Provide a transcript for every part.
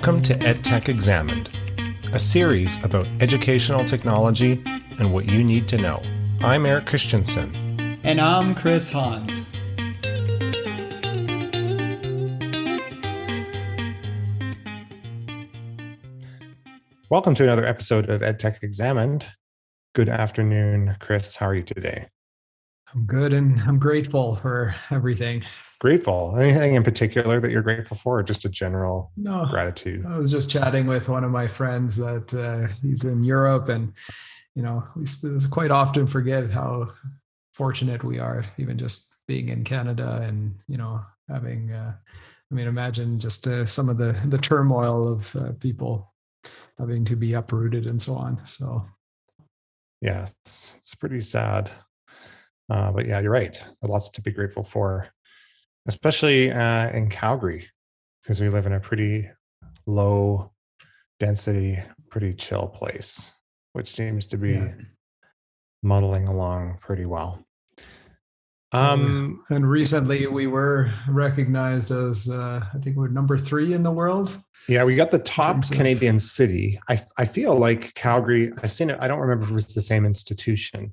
Welcome to EdTech Examined, a series about educational technology and what you need to know. I'm Erik Christiansen. And I'm Kris Hoang. Welcome to another episode of EdTech Examined. Good afternoon, Kris. How are you today? I'm good, and I'm grateful for everything. Grateful? Anything in particular that you're grateful for, or just a general gratitude? I was just chatting with one of my friends that he's in Europe, and we quite often forget how fortunate we are, even just being in Canada, and having. Imagine just some of the turmoil of people having to be uprooted and so on. So, yeah, it's pretty sad. But yeah, you're right. There's lots to be grateful for, especially in Calgary, because we live in a pretty low density, pretty chill place, which seems to be muddling along pretty well. And recently we were recognized as, I think we're number 3 in the world. Yeah, we got the top Canadian city. I feel like Calgary, I've seen it. I don't remember if it was the same institution.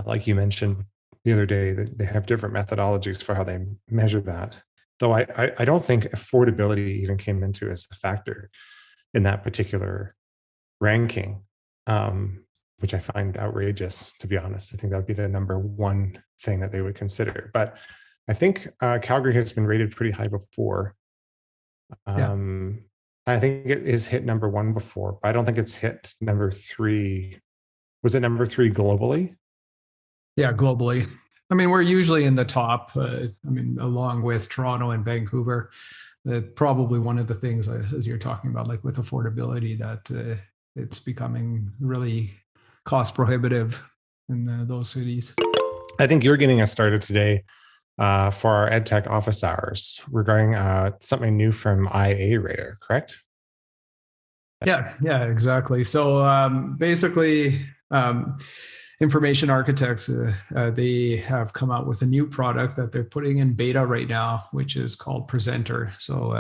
Like you mentioned the other day, that they have different methodologies for how they measure that. Though I don't think affordability even came into as a factor in that particular ranking, which I find outrageous, to be honest. I think that would be the number one thing that they would consider. But I think Calgary has been rated pretty high before. I think it is hit number 1 before, but I don't think it's hit number 3. Was it number 3 globally? Yeah, globally. I mean, we're usually in the top, along with Toronto and Vancouver. Probably one of the things, as you're talking about, like with affordability, that it's becoming really cost prohibitive in those cities. I think you're getting us started today for our EdTech office hours regarding something new from IA Rater, correct? Yeah, exactly. So basically, information architects, they have come out with a new product that they're putting in beta right now, which is called Presenter. So,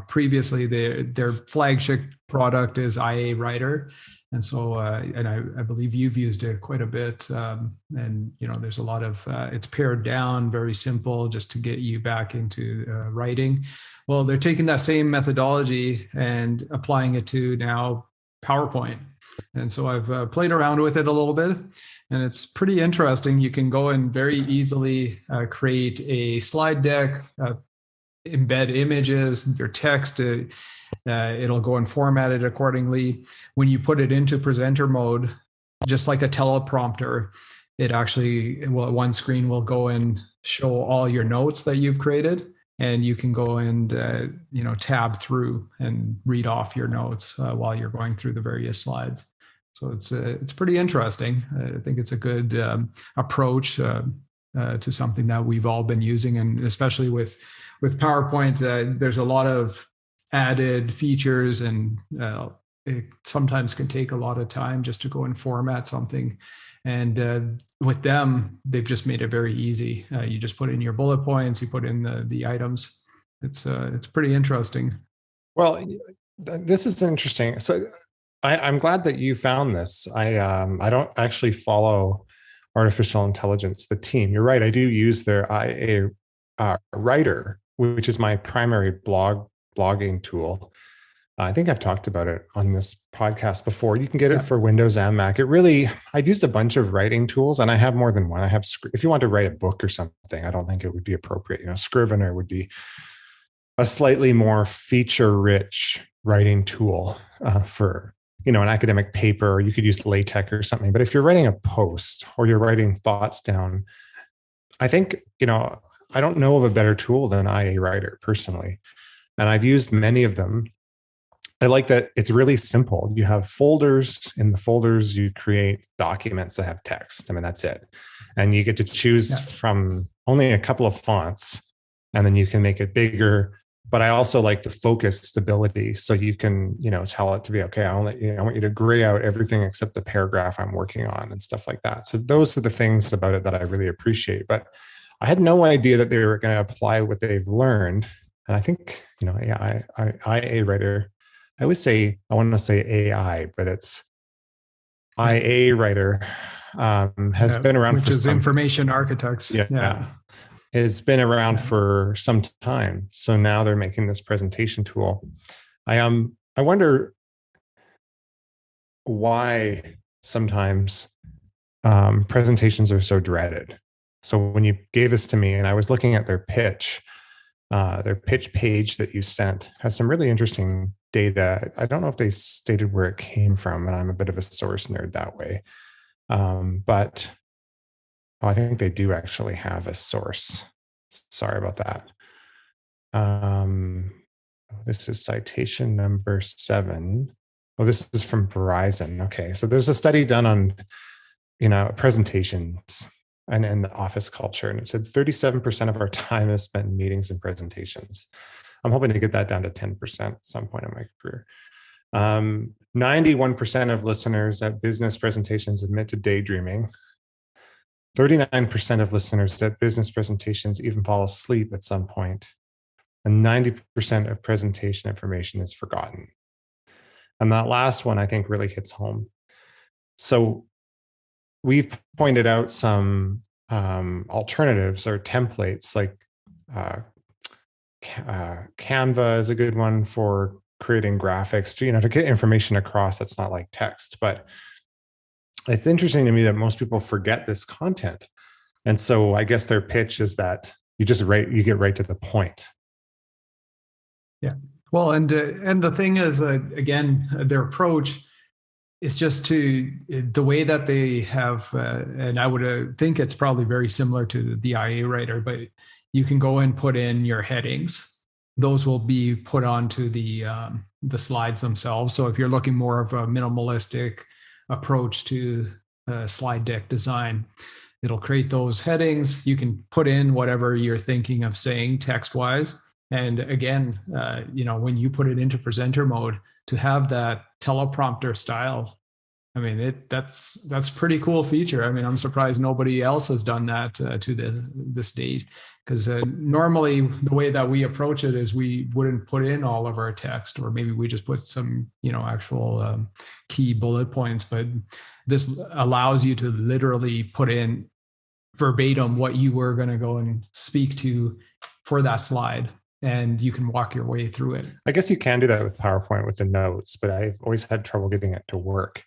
previously their flagship product is IA Writer. And so, I believe you've used it quite a bit. And there's a lot of, it's pared down, very simple, just to get you back into writing. Well, they're taking that same methodology and applying it to now PowerPoint. And so I've played around with it a little bit, and it's pretty interesting. You can go and very easily create a slide deck, embed images, your text. It'll go and format it accordingly. When you put it into presenter mode, just like a teleprompter, it actually, one screen will go and show all your notes that you've created. And you can go and tab through and read off your notes while you're going through the various slides. So it's pretty interesting. I think it's a good approach to something that we've all been using, and especially with PowerPoint, there's a lot of added features, and it sometimes can take a lot of time just to go and format something. And with them, they've just made it very easy. You just put in your bullet points, you put in the items. It's pretty interesting. Well, this is interesting. So I'm glad that you found this. I don't actually follow artificial intelligence, the team. You're right. I do use their IA Writer, which is my primary blogging tool. I think I've talked about it on this podcast before. You can get it for Windows and Mac. I've used a bunch of writing tools, and I have more than one. If you want to write a book or something, I don't think it would be appropriate. Scrivener would be a slightly more feature-rich writing tool for, an academic paper, or you could use LaTeX or something. But if you're writing a post or you're writing thoughts down, I think, I don't know of a better tool than IA Writer personally. And I've used many of them. I like that it's really simple. You have folders. In the folders, you create documents that have text. That's it. And you get to choose from only a couple of fonts, and then you can make it bigger. But I also like the focus stability. So you can, tell it to be, okay, I want you to gray out everything except the paragraph I'm working on and stuff like that. So those are the things about it that I really appreciate. But I had no idea that they were going to apply what they've learned. And I think, IA Writer I always say, I want to say AI, but it's IA writer, has been around which for is some, information architects. yeah, it's been around for some time. So now they're making this presentation tool. I wonder why sometimes presentations are so dreaded. So when you gave this to me and I was looking at their pitch page that you sent has some really interesting data. I don't know if they stated where it came from, and I'm a bit of a source nerd that way. But I think they do actually have a source. Sorry about that. This is citation number 7. Oh, this is from Verizon. Okay, so there's a study done on, presentations and the office culture, and it said 37% of our time is spent in meetings and presentations. I'm hoping to get that down to 10% at some point in my career. 91% of listeners at business presentations admit to daydreaming. 39% of listeners at business presentations even fall asleep at some point. And 90% of presentation information is forgotten. And that last one, I think, really hits home. So we've pointed out some alternatives or templates, like Canva is a good one for creating graphics to get information across that's not like text. But it's interesting to me that most people forget this content. And so I guess their pitch is that you get right to the point. Yeah. Well, and the thing is, again, their approach is just the way that they have, and I would think it's probably very similar to the IA writer, but you can go and put in your headings. Those will be put onto the slides themselves. So if you're looking more of a minimalistic approach to slide deck design, it'll create those headings. You can put in whatever you're thinking of saying text-wise. And again, when you put it into presenter mode, to have that teleprompter style, I mean, that's pretty cool feature. I mean, I'm surprised nobody else has done that to this date, because normally the way that we approach it is we wouldn't put in all of our text, or maybe we just put some, actual key bullet points. But this allows you to literally put in verbatim what you were going to go and speak to for that slide, and you can walk your way through it. I guess you can do that with PowerPoint with the notes, but I've always had trouble getting it to work,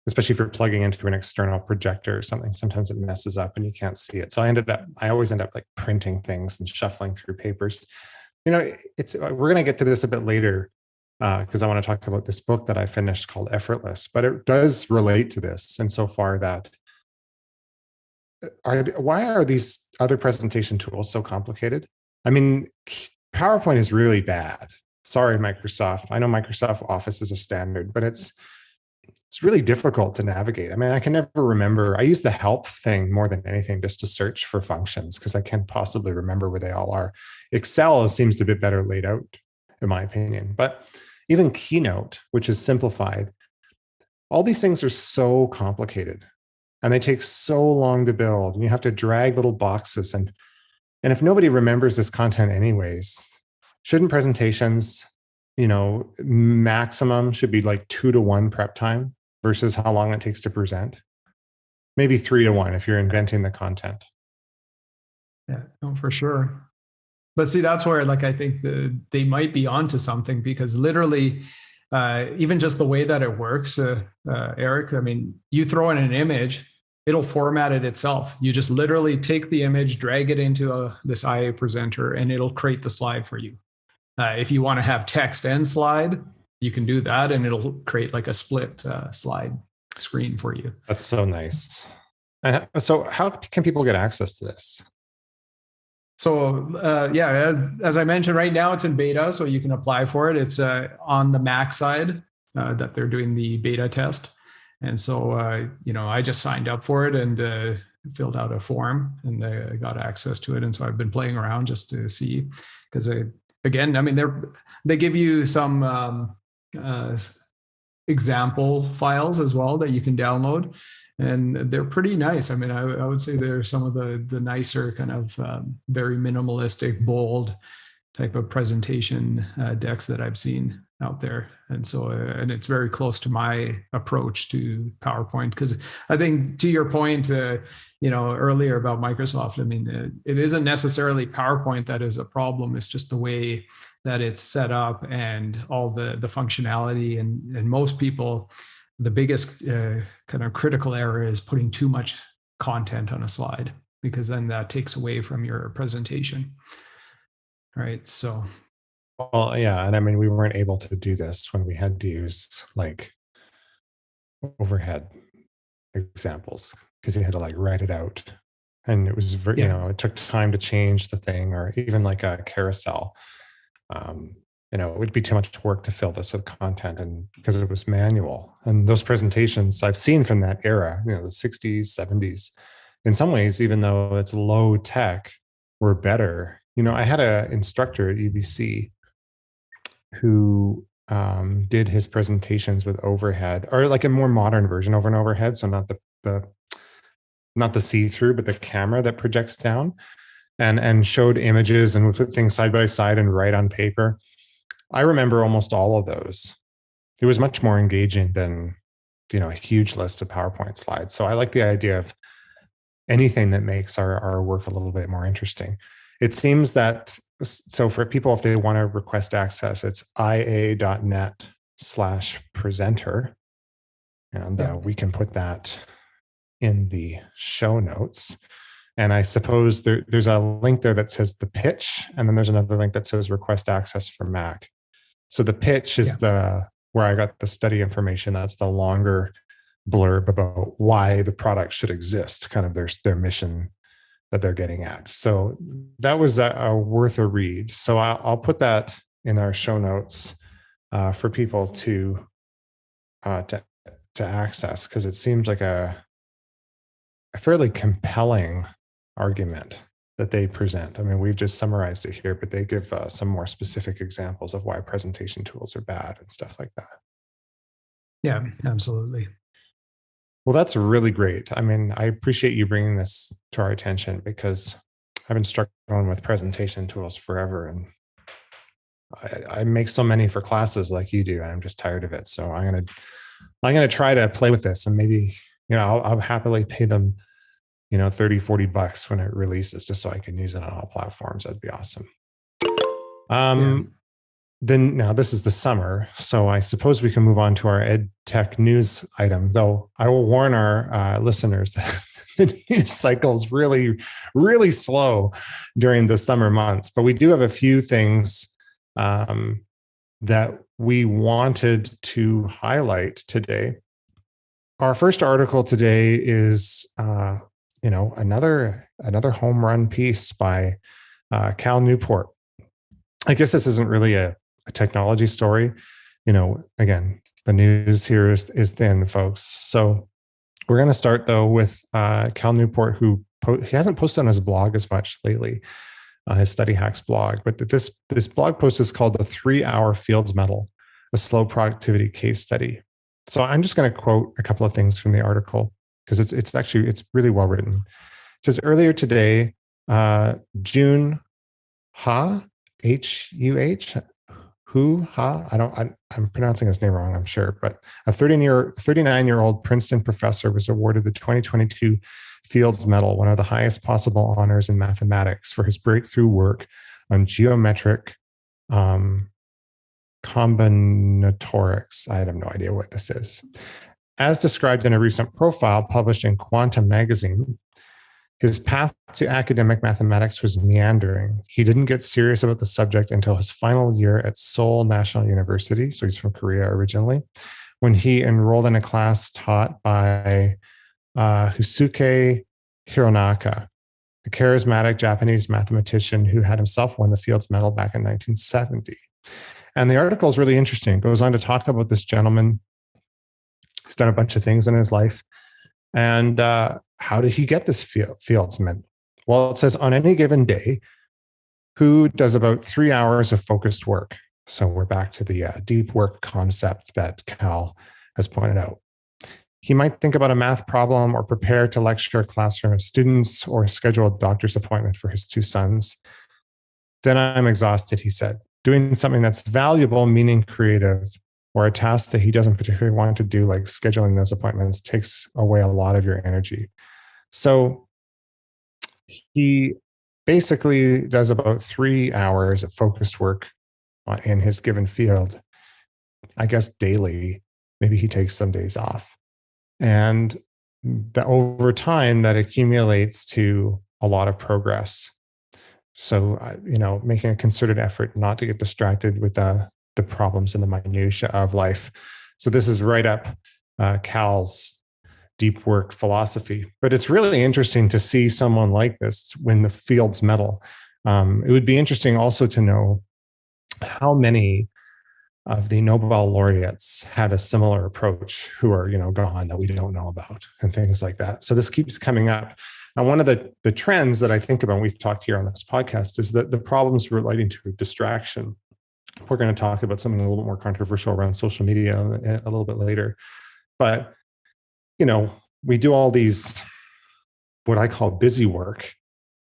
especially if you're plugging into an external projector or something. Sometimes it messes up and you can't see it. So I always end up like printing things and shuffling through papers. We're going to get to this a bit later because I want to talk about this book that I finished called Effortless, but it does relate to this insofar that why are these other presentation tools so complicated? I mean, PowerPoint is really bad. Sorry, Microsoft. I know Microsoft Office is a standard, but it's really difficult to navigate. I mean, I can never remember. I use the help thing more than anything just to search for functions because I can't possibly remember where they all are. Excel seems to be better laid out, in my opinion. But even Keynote, which is simplified, all these things are so complicated and they take so long to build. And you have to drag little boxes. And if nobody remembers this content anyways, shouldn't presentations, maximum should be like 2-to-1 prep time versus how long it takes to present? Maybe 3-to-1 if you're inventing the content. Yeah, no, for sure. But see, that's where I think they might be onto something, because literally, even just the way that it works, Erik, I mean, you throw in an image, it'll format it itself. You just literally take the image, drag it into this IA presenter, and it'll create the slide for you. If you want to have text and slide, you can do that, and it'll create like a split slide screen for you. That's so nice. And so how can people get access to this? So as I mentioned, right now it's in beta, so you can apply for it. It's on the Mac side that they're doing the beta test. And so, I just signed up for it and filled out a form, and I got access to it. And so I've been playing around just to see, because again, I mean, they give you some example files as well that you can download, and they're pretty nice. I mean, I would say they're some of the nicer kind of very minimalistic, bold type of presentation decks that I've seen. out there. And so, and it's very close to my approach to PowerPoint, because I think, to your point, earlier about Microsoft, I mean, it isn't necessarily PowerPoint that is a problem. It's just the way that it's set up and all the functionality. And most people, the biggest kind of critical error is putting too much content on a slide, because then that takes away from your presentation. Right. So. Well, yeah. And I mean, we weren't able to do this when we had to use like overhead examples, because you had to like write it out. And it was very, it took time to change the thing, or even like a carousel. It would be too much work to fill this with content, and because it was manual. And those presentations I've seen from that era, the 60s, 70s, in some ways, even though it's low tech, were better. I had an instructor at UBC who did his presentations with overhead, or like a more modern version over and overhead. So not the see-through, but the camera that projects down, and showed images and would put things side by side and write on paper. I remember almost all of those. It was much more engaging than, a huge list of PowerPoint slides. So I like the idea of anything that makes our work a little bit more interesting. It seems that, so for people, if they want to request access, it's ia.net/presenter. And we can put that in the show notes. And I suppose there's a link there that says the pitch, and then there's another link that says request access for Mac. So the pitch is where I got the study information. That's the longer blurb about why the product should exist, kind of their mission that they're getting at. So that was worth a read. So I'll put that in our show notes for people to access, because it seems like a fairly compelling argument that they present. I mean, we've just summarized it here, but they give some more specific examples of why presentation tools are bad and stuff like that. Yeah, absolutely. Well, that's really great. I mean, I appreciate you bringing this to our attention, because I've been struggling with presentation tools forever, and I make so many for classes like you do, and I'm just tired of it. So I'm gonna try to play with this, and maybe I'll happily pay them $30-$40 when it releases, just so I can use it on all platforms. That'd be awesome. Then now this is the summer, so I suppose we can move on to our ed tech news item, though I will warn our listeners that the news cycle is really, really slow during the summer months. But we do have a few things that we wanted to highlight today. Our first article today is another home run piece by Cal Newport. I guess this isn't really a technology story. Again, the news here is thin, folks. So we're going to start though with Cal Newport, who he hasn't posted on his blog as much lately, his Study Hacks blog, but this blog post is called "The 3-Hour Fields Medal: A Slow Productivity Case Study." So I'm just going to quote a couple of things from the article, because it's really well written. It says, earlier today, June Ha, H-U-H, I'm pronouncing his name wrong, I'm sure, but a 39-year-old Princeton professor was awarded the 2022 Fields Medal, one of the highest possible honors in mathematics, for his breakthrough work on geometric combinatorics. I have no idea what this is. As described in a recent profile published in Quantum magazine, his path to academic mathematics was meandering. He didn't get serious about the subject until his final year at Seoul National University, so he's from Korea originally, when he enrolled in a class taught by Husuke Hironaka, a charismatic Japanese mathematician who had himself won the Fields Medal back in 1970. And the article is really interesting. It goes on to talk about this gentleman. He's done a bunch of things in his life. And how did he get this Fields Medal? Well, it says, on any given day, who does about 3 hours of focused work? So we're back to the deep work concept that Cal has pointed out. He might think about a math problem, or prepare to lecture a classroom of students, or schedule a doctor's appointment for his 2 sons. Then I'm exhausted, he said. doing something that's valuable, meaning creative, or a task that he doesn't particularly want to do, like scheduling those appointments, takes away a lot of your energy. So he basically does about 3 hours of focused work in his given field, I guess daily. Maybe he takes some days off. And over time, that accumulates to a lot of progress. So, making a concerted effort not to get distracted with the problems and the minutiae of life. So this is right up Cal's deep work philosophy. But it's really interesting to see someone like this win the Fields Medal. It would be interesting also to know how many of the Nobel laureates had a similar approach who are, gone, that we don't know about, and things like that. So this keeps coming up. And one of the trends that I think about, we've talked here on this podcast, is that the problems relating to distraction. We're going to talk about something a little bit more controversial around social media a little bit later. But, we do all these, what I call busy work,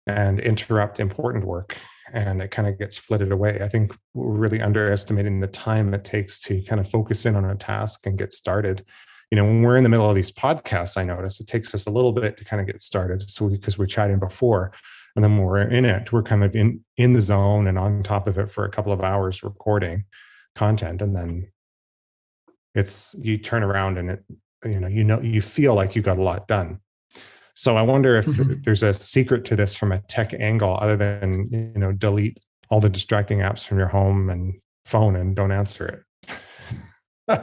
and interrupt important work, and it kind of gets flitted away. I think we're really underestimating the time it takes to kind of focus in on a task and get started. When we're in the middle of these podcasts, I notice it takes us a little bit to kind of get started. So because we're chatting before, and then when we're in it, we're kind of in the zone and on top of it for a couple of hours recording content. And then you turn around and you feel like you got a lot done. So I wonder if there's a secret to this from a tech angle, other than, delete all the distracting apps from your home and phone and don't answer it.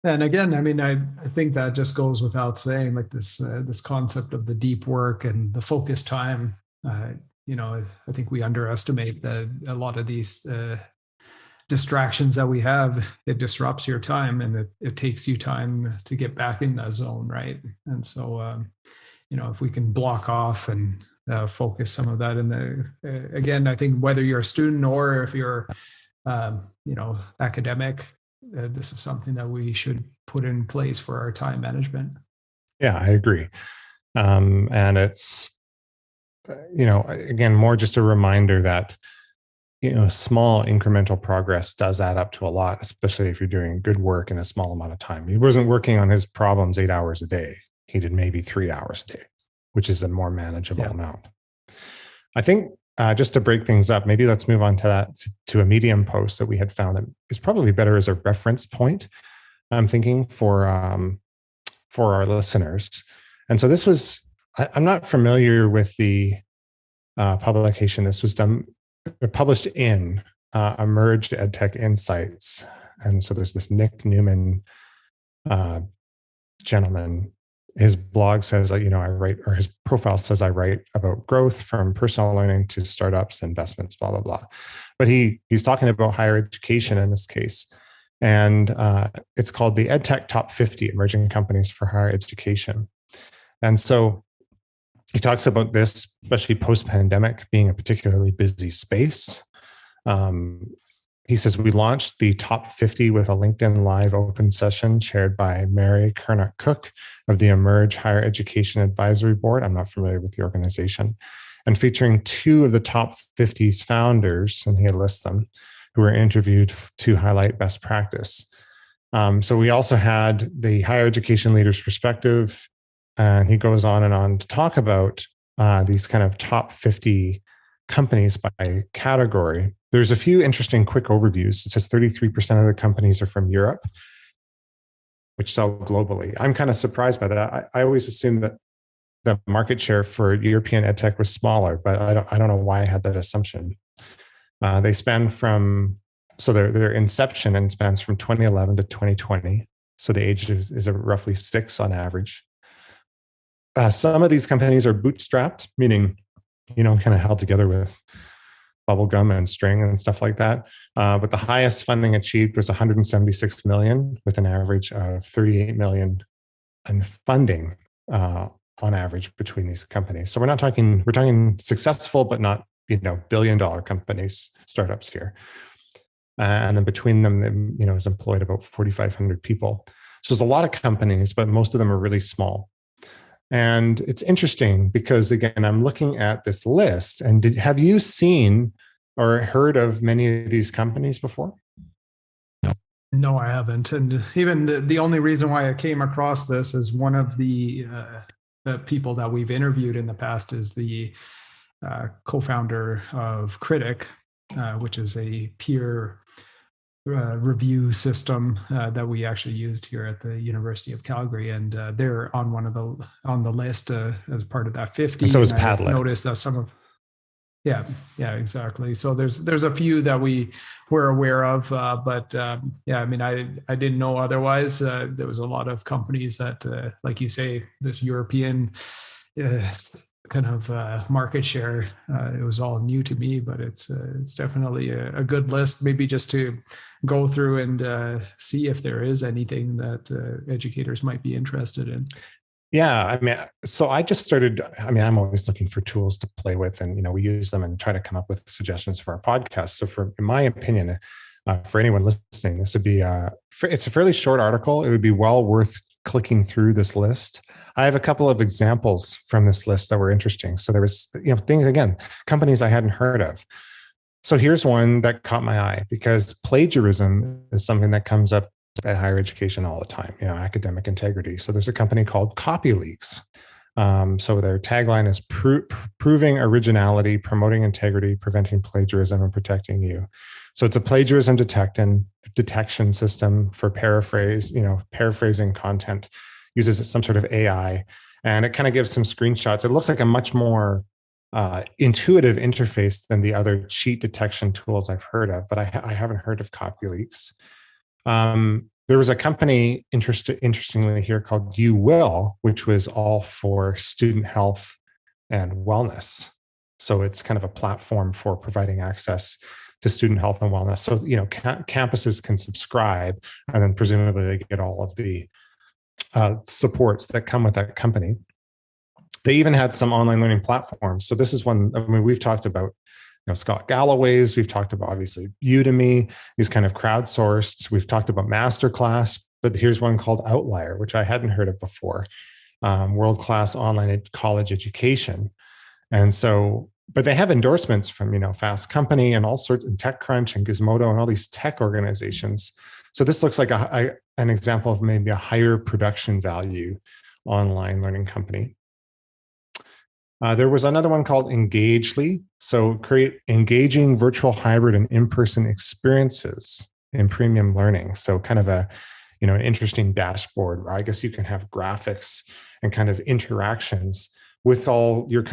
And again, I think that just goes without saying, like this concept of the deep work and the focus time. I think we underestimate that a lot of these distractions that we have, it disrupts your time, and it takes you time to get back in that zone, right? And so, if we can block off and focus some of that in again, I think whether you're a student or if you're, academic, this is something that we should put in place for our time management. Yeah, I agree. And it's, again, more just a reminder that, small incremental progress does add up to a lot, especially if you're doing good work in a small amount of time. He wasn't working on his problems 8 hours a day. He did maybe 3 hours a day, which is a more manageable amount. I think just to break things up, maybe let's move on to a Medium post that we had found that is probably better as a reference point, I'm thinking, for our listeners. And so this was, I'm not familiar with the publication. This was published in Emerged EdTech Insights. And so there's this Nick Newman gentleman. His blog says, I write, or his profile says, I write about growth from personal learning to startups, investments, blah, blah, blah. But he's talking about higher education in this case. And it's called the EdTech Top 50 Emerging Companies for Higher Education. And so he talks about this, especially post-pandemic, being a particularly busy space. He says, we launched the top 50 with a LinkedIn Live open session chaired by Mary Kernock-Cook of the Emerge Higher Education Advisory Board. I'm not familiar with the organization. And featuring 2 of the top 50's founders, and he lists them, who were interviewed to highlight best practice. So we also had the higher education leaders perspective, and he goes on and on to talk about these kind of top 50 companies by category. There's a few interesting quick overviews. It says 33% of the companies are from Europe, which sell globally. I'm kind of surprised by that. I always assumed that the market share for European edtech was smaller, but I don't know why I had that assumption. They span from, so their inception and spans from 2011 to 2020. So the age is roughly 6 on average. Some of these companies are bootstrapped, meaning, kind of held together with bubble gum and string and stuff like that. But the highest funding achieved was 176 million, with an average of 38 million in funding on average between these companies. So we're talking successful, but not, billion-dollar companies, startups here. And then between them, has employed about 4,500 people. So there's a lot of companies, but most of them are really small. And it's interesting because, again, I'm looking at this list. And have you seen or heard of many of these companies before? No, I haven't. And even the only reason why I came across this is one of the people that we've interviewed in the past is the co-founder of Critic, which is a peer review system that we actually used here at the University of Calgary, and they're on the list as part of that 50. And so is Padlet. Padlet. I noticed that some of yeah, exactly. So there's a few that we were aware of, but yeah, I mean, I didn't know otherwise. There was a lot of companies that, like you say, this European kind of market share. It was all new to me, but it's definitely a good list. Maybe just to go through and see if there is anything that educators might be interested in. Yeah, I mean, so I just started. I mean, I'm always looking for tools to play with, and we use them and try to come up with suggestions for our podcast. So, in my opinion, for anyone listening, this would be it's a fairly short article. It would be well worth clicking through this list. I have a couple of examples from this list that were interesting. So there was, things, again, companies I hadn't heard of. So here's one that caught my eye because plagiarism is something that comes up at higher education all the time, academic integrity. So there's a company called CopyLeaks. So their tagline is proving originality, promoting integrity, preventing plagiarism, and protecting you. So it's a plagiarism detection system for paraphrasing content, uses some sort of AI, and it kind of gives some screenshots. It looks like a much more intuitive interface than the other cheat detection tools I've heard of, but I haven't heard of CopyLeaks. There was a company interestingly here called You Will, which was all for student health and wellness. So it's kind of a platform for providing access to student health and wellness. So, campuses can subscribe, and then presumably they get all of the supports that come with that company. They even had some online learning platforms. So this is one, I mean, we've talked about Scott Galloway's, we've talked about obviously Udemy, these kind of crowdsourced. We've talked about Masterclass, but here's one called Outlier, which I hadn't heard of before. World-class online college education. And so, but they have endorsements from, Fast Company and all sorts, and TechCrunch and Gizmodo and all these tech organizations. So this looks like an example of maybe a higher production value online learning company. There was another one called Engagely. So create engaging virtual, hybrid, and in-person experiences in premium learning. So kind of an interesting dashboard where I guess you can have graphics and kind of interactions with all your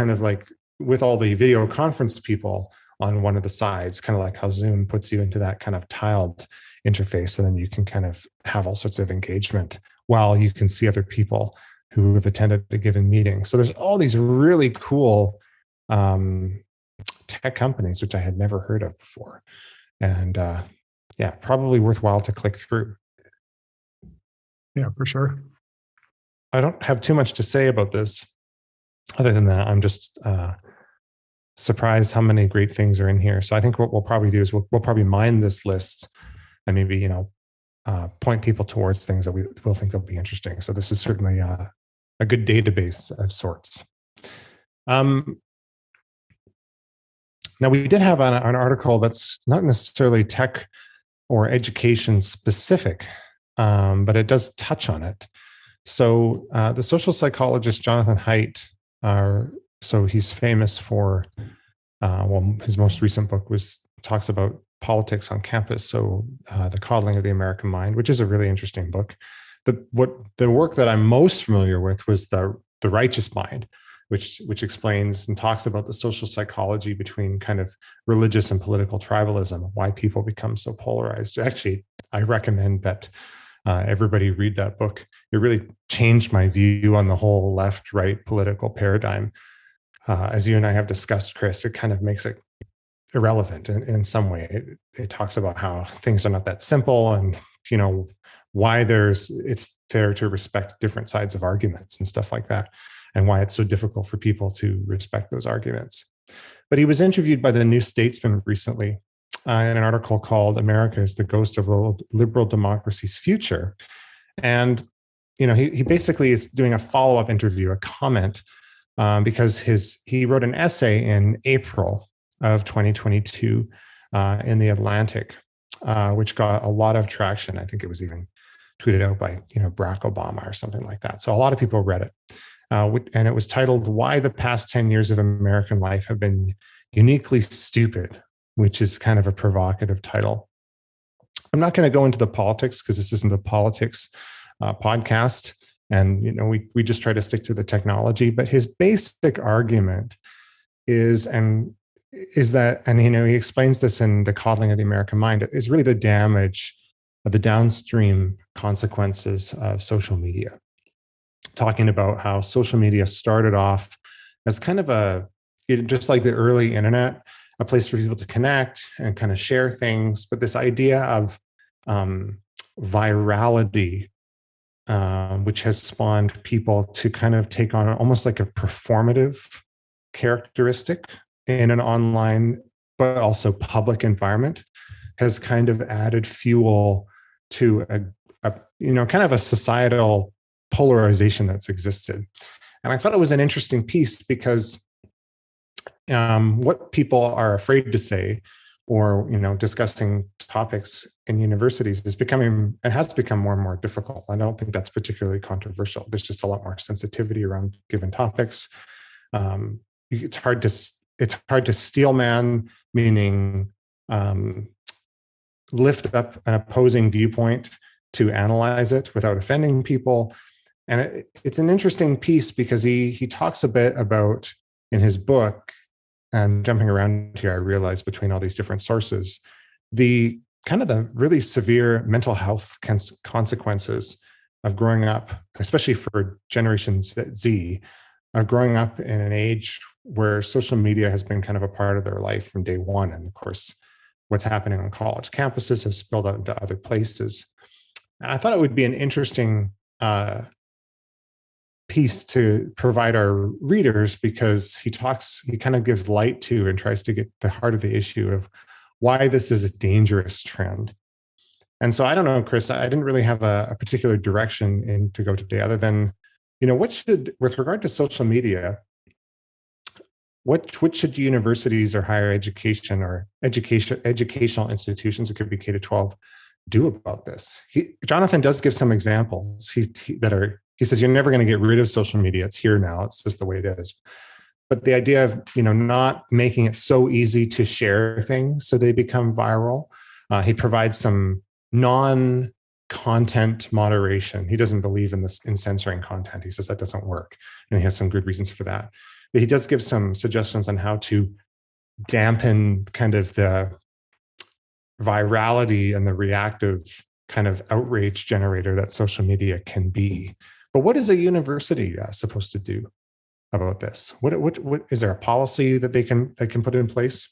with all the video conference people on one of the sides, kind of like how Zoom puts you into that kind of tiled interface. And then you can kind of have all sorts of engagement while you can see other people who have attended a given meeting. So there's all these really cool tech companies, which I had never heard of before. And probably worthwhile to click through. Yeah, for sure. I don't have too much to say about this. Other than that, I'm just surprised how many great things are in here. So I think what we'll probably do is we'll probably mine this list and maybe, point people towards things that we'll think they'll be interesting. So this is certainly a good database of sorts. Now, we did have an article that's not necessarily tech or education specific, but it does touch on it. So the social psychologist Jonathan Haidt, so he's famous for, his most recent book talks about politics on campus. So The Coddling of the American Mind, which is a really interesting book. The work that I'm most familiar with was the Righteous Mind, which explains and talks about the social psychology between kind of religious and political tribalism, why people become so polarized. Actually, I recommend that everybody read that book. It really changed my view on the whole left-right political paradigm. As you and I have discussed, Kris, it kind of makes it irrelevant in some way. It talks about how things are not that simple, and why it's fair to respect different sides of arguments and stuff like that, and why it's so difficult for people to respect those arguments. But he was interviewed by the New Statesman recently in an article called "America is the Ghost of Liberal Democracy's Future." And he basically is doing a follow-up interview, a comment, because he wrote an essay in April of 2022 in the Atlantic, which got a lot of traction. I think it was even tweeted out by Barack Obama or something like that. So a lot of people read it, and it was titled "Why the Past 10 Years of American Life Have Been Uniquely Stupid," which is kind of a provocative title. I'm not going to go into the politics because this isn't a politics podcast, and we just try to stick to the technology. But his basic argument is that, and he explains this in The Coddling of the American Mind, is really the damage of the downstream consequences of social media. Talking about how social media started off as kind of just like the early internet, a place for people to connect and kind of share things, but this idea of virality, which has spawned people to kind of take on almost like a performative characteristic in an online but also public environment, has kind of added fuel to a kind of a societal polarization that's existed. And I thought it was an interesting piece because what people are afraid to say, or discussing topics in universities, has become more and more difficult. I don't think that's particularly controversial. There's just a lot more sensitivity around given topics. It's hard to steel man, meaning lift up an opposing viewpoint to analyze it without offending people. And it's an interesting piece because he talks a bit about, in his book, and jumping around here, I realized between all these different sources, the really severe mental health consequences of growing up, especially for Generation Z, of growing up in an age where social media has been kind of a part of their life from day one. And of course, what's happening on college campuses has spilled out into other places. And I thought it would be an interesting piece to provide our readers, because he kind of gives light to and tries to get the heart of the issue of why this is a dangerous trend. And so I don't know, Kris, I didn't really have a particular direction to go today, other than, with regard to social media, what should universities or higher education or educational institutions, it could be K-12, do about this? Jonathan does give some examples. He says, you're never going to get rid of social media. It's here now. It's just the way it is. But the idea of, not making it so easy to share things so they become viral. He provides some non-content moderation. He doesn't believe in censoring content. He says that doesn't work. And he has some good reasons for that. But he does give some suggestions on how to dampen kind of the virality and the reactive kind of outrage generator that social media can be. But what is a university supposed to do about this? What is there a policy that they can put in place?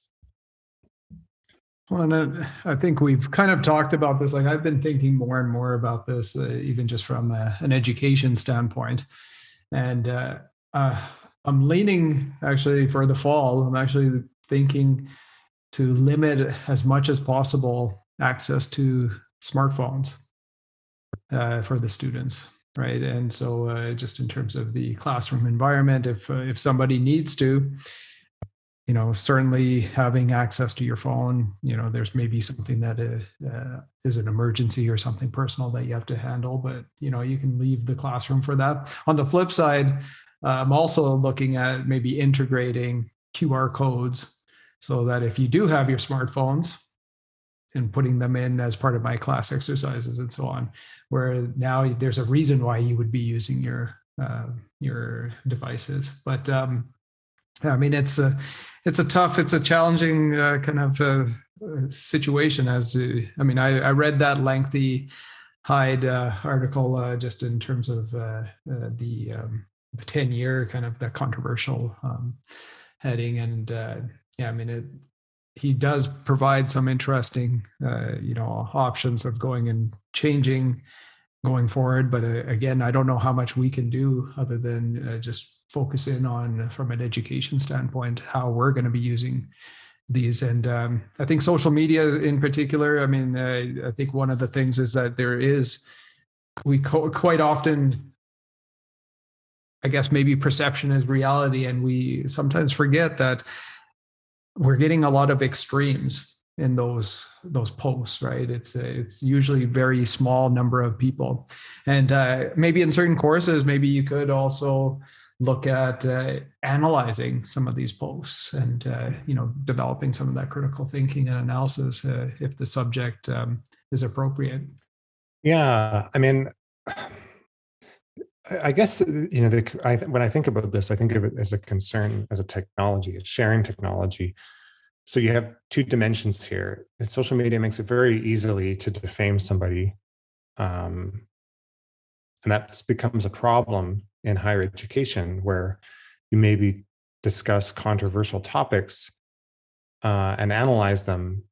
Well, and I think we've kind of talked about this. Like, I've been thinking more and more about this, even just from an education standpoint. And I'm leaning, actually, for the fall, I'm actually thinking to limit as much as possible access to smartphones for the students. Right. And so just in terms of the classroom environment, if somebody needs to, certainly having access to your phone, there's maybe something that is an emergency or something personal that you have to handle, but, you can leave the classroom for that. On the flip side, I'm also looking at maybe integrating QR codes so that if you do have your smartphones, and putting them in as part of my class exercises and so on, where now there's a reason why you would be using your devices. But I mean, it's a challenging kind of situation. I read that lengthy Hyde article just in terms of the 10-year kind of the controversial heading, and he does provide some interesting, options of going and changing going forward. But again, I don't know how much we can do other than just focus in on, from an education standpoint, how we're going to be using these. And I think social media in particular, I think one of the things is that there is quite often, I guess maybe perception is reality, and we sometimes forget that we're getting a lot of extremes in those posts, right? It's usually very small number of people, and maybe in certain courses, maybe you could also look at analyzing some of these posts and developing some of that critical thinking and analysis if the subject is appropriate. Yeah, I mean, I guess when I think about this, I think of it as a concern, as a technology. It's sharing technology. So you have two dimensions here. And social media makes it very easily to defame somebody, and that becomes a problem in higher education, where you maybe discuss controversial topics and analyze them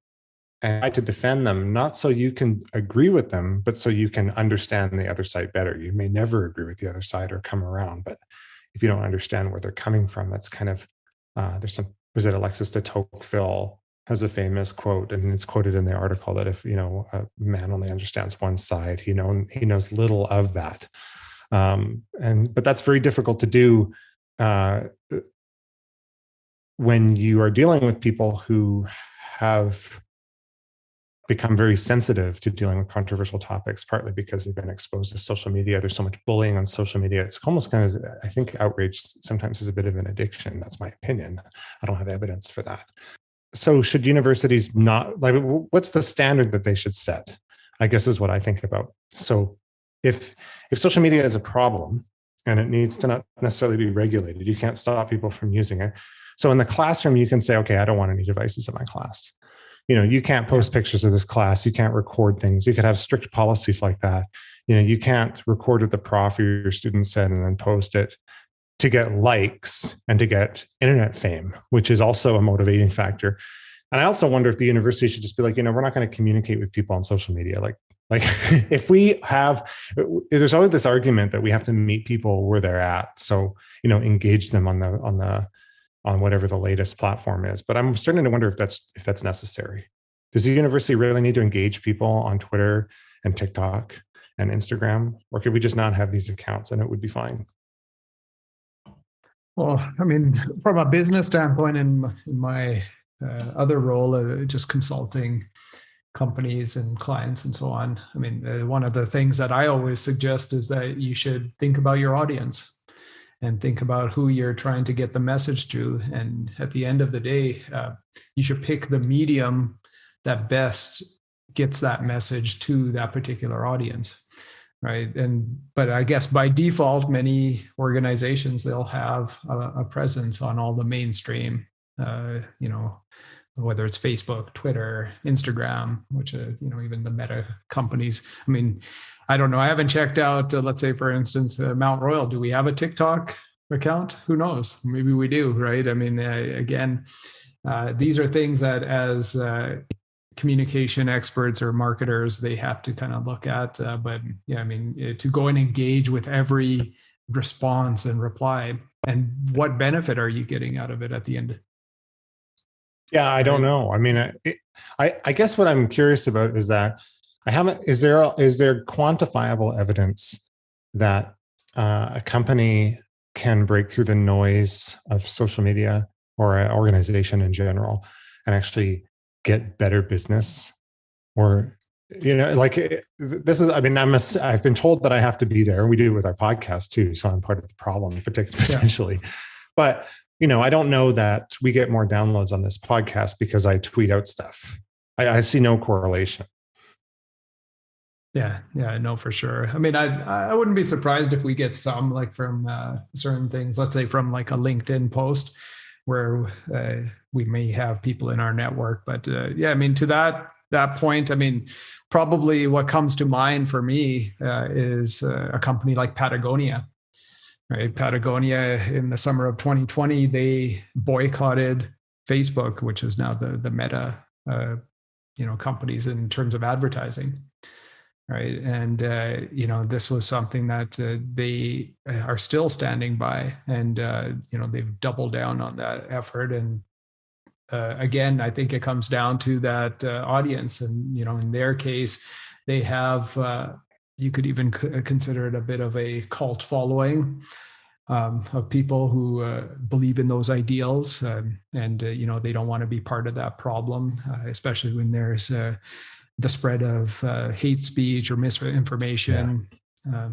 and try to defend them, not so you can agree with them, but so you can understand the other side better. You may never agree with the other side or come around, but if you don't understand where they're coming from, that's kind of, there's some, was it Alexis de Tocqueville has a famous quote, and it's quoted in the article, that if, a man only understands one side, he knows little of that. But that's very difficult to do when you are dealing with people who have become very sensitive to dealing with controversial topics, partly because they've been exposed to social media. There's so much bullying on social media. It's almost kind of, I think outrage sometimes is a bit of an addiction. That's my opinion. I don't have evidence for that. So should universities not, like, what's the standard that they should set? I guess is what I think about. So if social media is a problem and it needs to not necessarily be regulated, you can't stop people from using it. So in the classroom, you can say, okay, I don't want any devices in my class. You can't post pictures of this class. You can't record things. You could have strict policies like that. You can't record what the prof or your student said and then post it to get likes and to get internet fame, which is also a motivating factor. And I also wonder if the university should just be like, we're not going to communicate with people on social media. Like if we have, there's always this argument that we have to meet people where they're at. So, engage them on whatever the latest platform is. But I'm starting to wonder if that's necessary. Does the university really need to engage people on Twitter and TikTok and Instagram? Or could we just not have these accounts and it would be fine? Well, I mean, from a business standpoint, in my other role, just consulting companies and clients and so on, I mean, one of the things that I always suggest is that you should think about your audience and think about who you're trying to get the message to. And at the end of the day, you should pick the medium that best gets that message to that particular audience. Right. But I guess by default, many organizations, they'll have a presence on all the mainstream, whether it's Facebook, Twitter, Instagram, which, even the meta companies. I mean, I don't know. I haven't checked out, let's say, for instance, Mount Royal. Do we have a TikTok account? Who knows? Maybe we do. Right. I mean, again, these are things that as communication experts or marketers, they have to kind of look at. But yeah, I mean, to go and engage with every response and reply, and what benefit are you getting out of it at the end? Yeah, I don't know. I mean, I guess what I'm curious about is that is there quantifiable evidence that a company can break through the noise of social media or an organization in general and actually get better business? Or, this is, I mean, I've been told that I have to be there. We do it with our podcast too. So I'm part of the problem potentially. Yeah. But, I don't know that we get more downloads on this podcast because I tweet out stuff. I see no correlation. Yeah, no, for sure. I mean, I wouldn't be surprised if we get some, like, from certain things, let's say from like a LinkedIn post where we may have people in our network. But yeah, I mean, to that point, I mean, probably what comes to mind for me is a company like Patagonia. Right, Patagonia in the summer of 2020, they boycotted Facebook, which is now the Meta, companies in terms of advertising. Right, and this was something that they are still standing by, and they've doubled down on that effort. And again, I think it comes down to that audience, and in their case, they have you could even consider it a bit of a cult following of people who believe in those ideals, and they don't want to be part of that problem, especially when there's the spread of hate speech or misinformation. Yeah.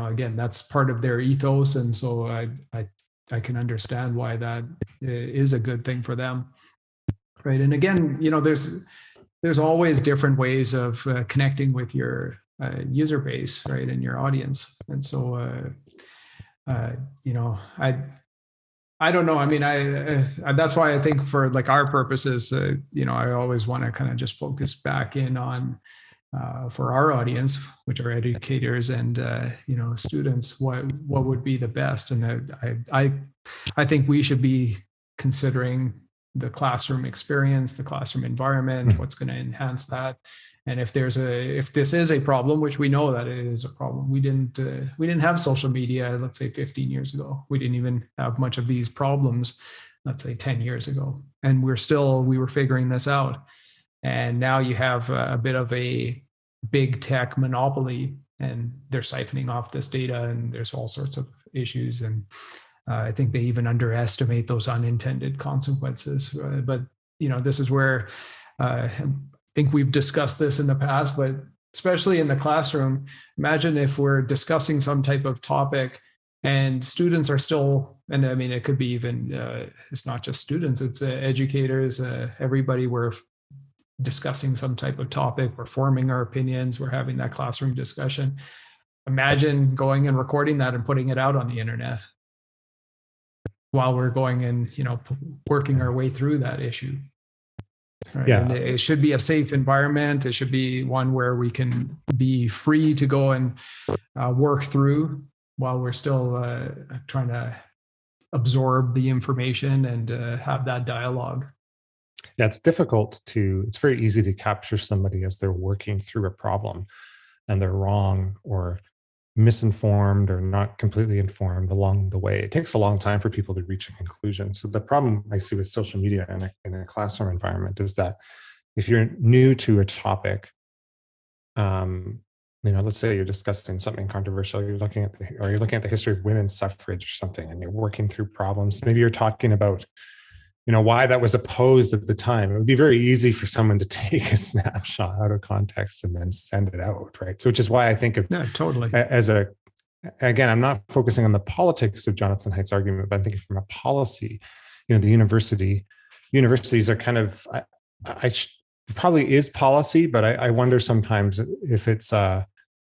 Again, that's part of their ethos, and so I can understand why that is a good thing for them, right? And again, there's always different ways of connecting with your user base, right, and your audience, and so I don't know. I mean, that's why I think for like our purposes, I always want to kind of just focus back in on for our audience, which are educators and students, what would be the best. And I think we should be considering the classroom experience, the classroom environment, what's going to enhance that. And if this is a problem, which we know that it is a problem, we didn't have social media, let's say 15 years ago. We didn't even have much of these problems, let's say 10 years ago. And we were figuring this out. And now you have a bit of a big tech monopoly, and they're siphoning off this data, and there's all sorts of issues. And I think they even underestimate those unintended consequences. But this is where I think we've discussed this in the past, but especially in the classroom, imagine if we're discussing some type of topic and students are still, and I mean, it could be even, it's not just students, it's educators, everybody, we're discussing some type of topic, we're forming our opinions, we're having that classroom discussion. Imagine going and recording that and putting it out on the internet while we're going and, working our way through that issue. Right? Yeah. And it should be a safe environment. It should be one where we can be free to go and work through while we're still trying to absorb the information and have that dialogue. Yeah, it's very easy to capture somebody as they're working through a problem and they're wrong or misinformed or not completely informed along the way. It takes a long time for people to reach a conclusion. So the problem I see with social media in a classroom environment is that if you're new to a topic, let's say you're discussing something controversial, you're looking at the history of women's suffrage or something, and you're working through problems. Maybe you're talking about why that was opposed at the time. It would be very easy for someone to take a snapshot out of context and then send it out, right? So which is why I think of totally again, I'm not focusing on the politics of Jonathan Haidt's argument, but I'm thinking from a policy, the universities are kind of, probably is policy, but I wonder sometimes if it's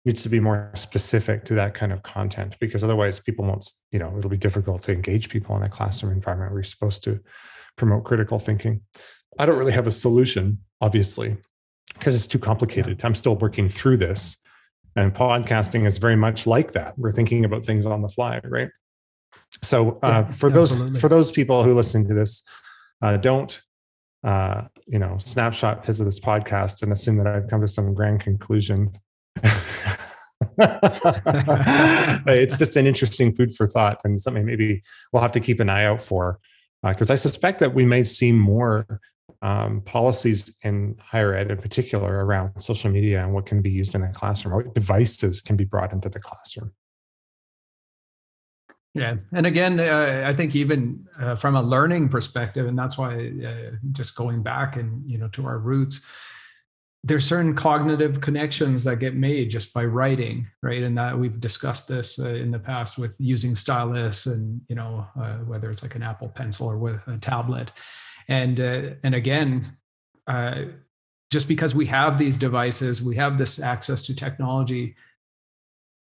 needs to be more specific to that kind of content, because otherwise people won't, it'll be difficult to engage people in a classroom environment where you're supposed to promote critical thinking. I don't really have a solution, obviously, because it's too complicated. Yeah. I'm still working through this, and podcasting is very much like that. We're thinking about things on the fly, right? So for those people who listen to this, don't snapshot his of this podcast and assume that I've come to some grand conclusion. It's just an interesting food for thought, and something maybe we'll have to keep an eye out for, because I suspect that we may see more policies in higher ed in particular around social media and what can be used in the classroom, what devices can be brought into the classroom. Yeah. And again, I think even from a learning perspective, and that's why just going back and, to our roots, there's certain cognitive connections that get made just by writing, right? And that we've discussed this in the past with using stylus and, whether it's like an Apple Pencil or with a tablet. And again, just because we have these devices, we have this access to technology,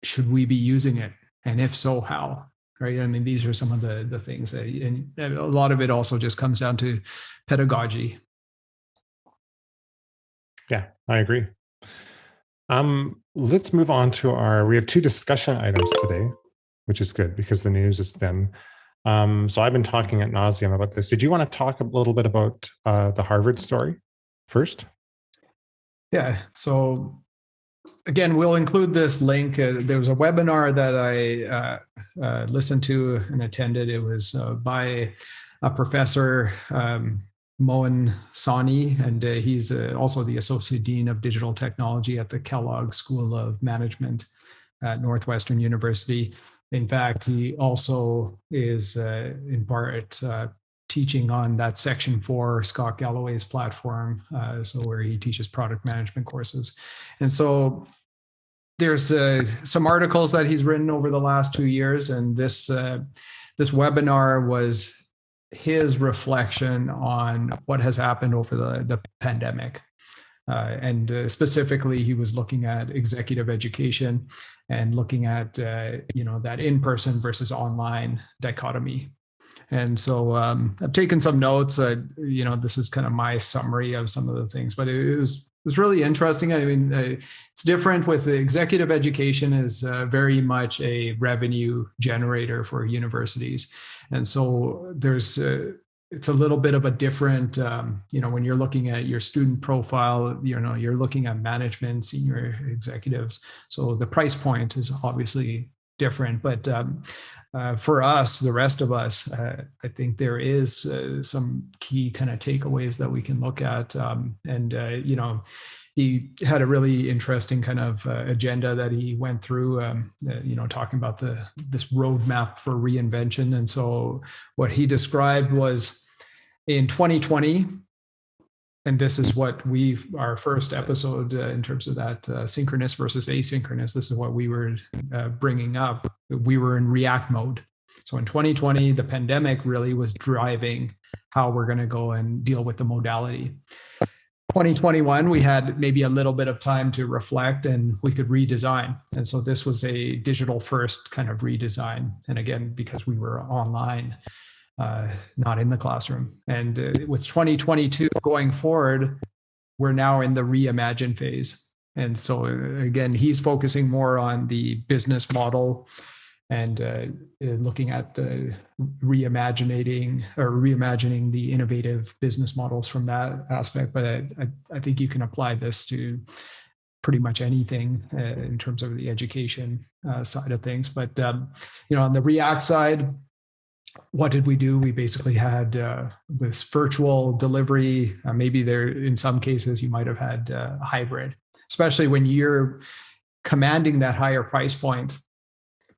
should we be using it? And if so, how? Right? I mean, these are some of the things that, and a lot of it also just comes down to pedagogy. Yeah, I agree. Let's move on to we have 2 discussion items today, which is good because the news is thin. So I've been talking ad nauseum about this. Did you want to talk a little bit about the Harvard story first? Yeah. So again, we'll include this link. There was a webinar that I listened to and attended. It was by a professor Mohan Sawhney, and he's also the Associate Dean of Digital Technology at the Kellogg School of Management at Northwestern University. In fact, he also is in part teaching on that Section 4 Scott Galloway's platform, so where he teaches product management courses. And so there's some articles that he's written over the last 2 years, and this webinar was his reflection on what has happened over the pandemic. And specifically, he was looking at executive education and looking at, that in-person versus online dichotomy. And so I've taken some notes. This is kind of my summary of some of the things, but it was really interesting. I mean, it's different with the executive education is very much a revenue generator for universities. And so it's a little bit of a different, when you're looking at your student profile, you're looking at management, senior executives. So the price point is obviously different, but for us, the rest of us, I think there is some key kind of takeaways that we can look at. He had a really interesting kind of agenda that he went through, talking about this roadmap for reinvention. And so what he described was in 2020, and this is what our first episode in terms of that synchronous versus asynchronous, this is what we were bringing up. We were in react mode. So in 2020, the pandemic really was driving how we're going to go and deal with the modality. 2021, we had maybe a little bit of time to reflect and we could redesign. And so this was a digital first kind of redesign. And again, because we were online, not in the classroom. And with 2022 going forward, we're now in the reimagine phase. And so again, he's focusing more on the business model and looking at reimagining the innovative business models from that aspect. But I think you can apply this to pretty much anything in terms of the education side of things. But on the React side, what did we do? We basically had this virtual delivery. Maybe there, in some cases, you might have had hybrid, especially when you're commanding that higher price point.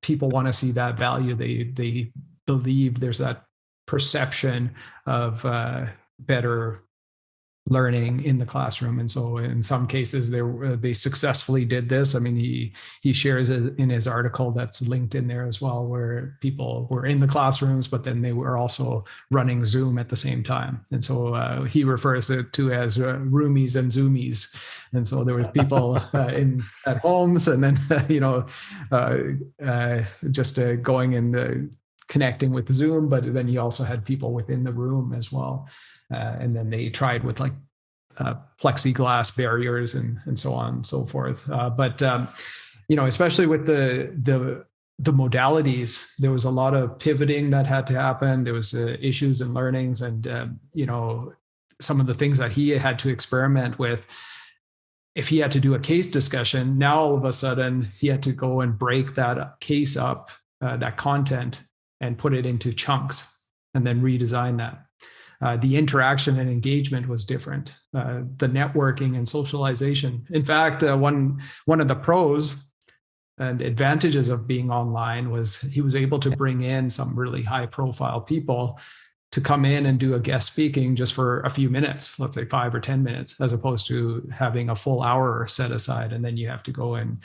People want to see that value. They believe there's that perception of better learning in the classroom. And so in some cases they successfully did this. I mean, he shares it in his article that's linked in there as well, where people were in the classrooms, but then they were also running Zoom at the same time. And so he refers it to as roomies and zoomies. And so there were people at homes and then, just going and connecting with Zoom, but then you also had people within the room as well. And then they tried with like plexiglass barriers and so on and so forth. But especially with the modalities, there was a lot of pivoting that had to happen. There was issues and learnings, and some of the things that he had to experiment with. If he had to do a case discussion, now all of a sudden he had to go and break that case up, that content, and put it into chunks and then redesign that. The interaction and engagement was different. The networking and socialization. In fact, one of the pros and advantages of being online was he was able to bring in some really high profile people to come in and do a guest speaking just for a few minutes, let's say 5 or 10 minutes, as opposed to having a full hour set aside. And then you have to go and,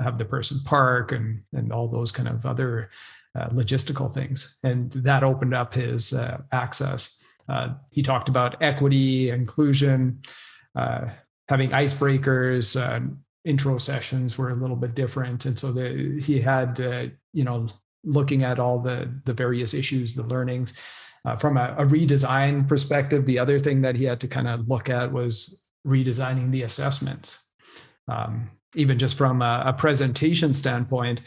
have the person park and all those kind of other logistical things. And that opened up his access. He talked about equity, inclusion, having icebreakers, intro sessions were a little bit different. And so he had, looking at all the various issues, the learnings. From a redesign perspective, the other thing that he had to kind of look at was redesigning the assessments. Even just from a presentation standpoint,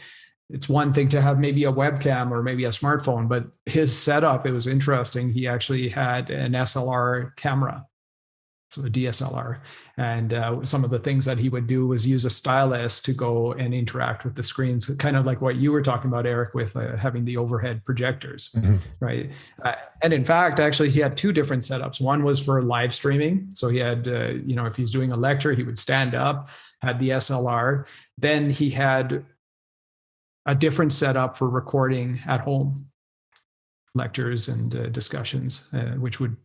it's one thing to have maybe a webcam or maybe a smartphone, but his setup, it was interesting. He actually had an SLR camera. so the DSLR. And some of the things that he would do was use a stylus to go and interact with the screens, kind of like what you were talking about, Eric, with having the overhead projectors, right? And in fact, actually, he had two different setups. One was for live streaming. So he had, if he's doing a lecture, he would stand up, had the SLR. Then he had a different setup for recording at home lectures and discussions, which would